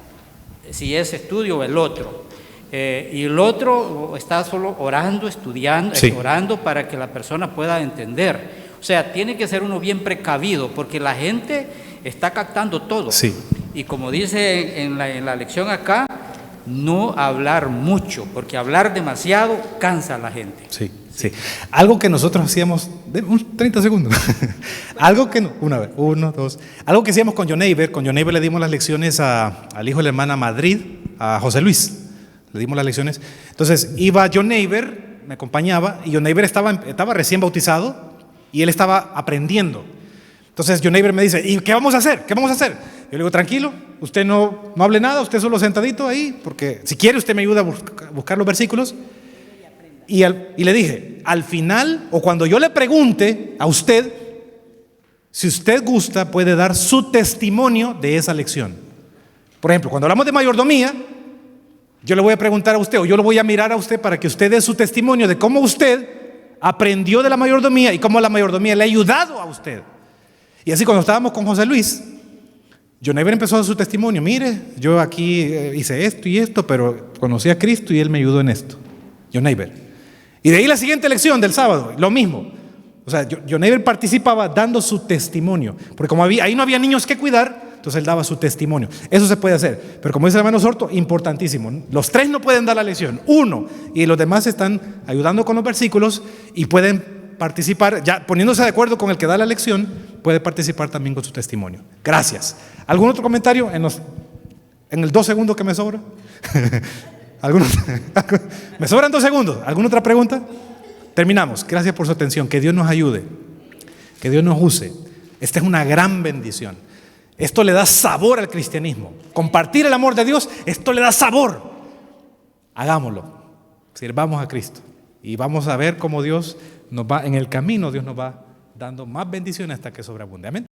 [SPEAKER 4] si es estudio o el otro. Y el otro está solo orando, estudiando,
[SPEAKER 1] sí,
[SPEAKER 4] orando para que la persona pueda entender. O sea, tiene que ser uno bien precavido porque la gente está captando todo.
[SPEAKER 1] Sí.
[SPEAKER 4] Y como dice en la lección acá, no hablar mucho, porque hablar demasiado cansa a la gente.
[SPEAKER 1] Sí, sí. Algo que nosotros hacíamos, 30 segundos, algo que, una vez, 1, 2, algo que hacíamos con John Neighbor le dimos las lecciones al hijo de la hermana Madrid, a José Luis, le dimos las lecciones. Entonces iba John Neighbor, me acompañaba, y John Neighbor estaba recién bautizado y él estaba aprendiendo. Entonces John Neighbor me dice, ¿y qué vamos a hacer? ¿Qué vamos a hacer? Yo le digo, tranquilo, usted no hable nada, usted solo sentadito ahí, porque si quiere usted me ayuda a buscar los versículos. Y le dije, al final, o cuando yo le pregunte a usted, si usted gusta, puede dar su testimonio de esa lección. Por ejemplo, cuando hablamos de mayordomía, yo le voy a preguntar a usted, o yo lo voy a mirar a usted para que usted dé su testimonio de cómo usted aprendió de la mayordomía y cómo la mayordomía le ha ayudado a usted. Y así cuando estábamos con José Luis, John Neighbor empezó a dar su testimonio. Mire, yo aquí hice esto y esto, pero conocí a Cristo y Él me ayudó en esto. John Neighbor. Y de ahí la siguiente lección del sábado, lo mismo. O sea, John Neighbor participaba dando su testimonio, porque como ahí no había niños que cuidar, entonces él daba su testimonio. Eso se puede hacer, pero como dice el hermano Sorto, importantísimo. Los 3 no pueden dar la lección, 1, y los demás están ayudando con los versículos y pueden participar, ya poniéndose de acuerdo con el que da la lección, puede participar también con su testimonio. Gracias. ¿Algún otro comentario en el 2 segundos que me sobra? ¿Me sobran 2 segundos? ¿Alguna otra pregunta? Terminamos. Gracias por su atención. Que Dios nos ayude. Que Dios nos use. Esta es una gran bendición. Esto le da sabor al cristianismo. Compartir el amor de Dios, esto le da sabor. Hagámoslo. Sirvamos a Cristo. Y vamos a ver cómo Dios nos va, en el camino Dios nos va dando más bendiciones hasta que sobreabunde. Amén.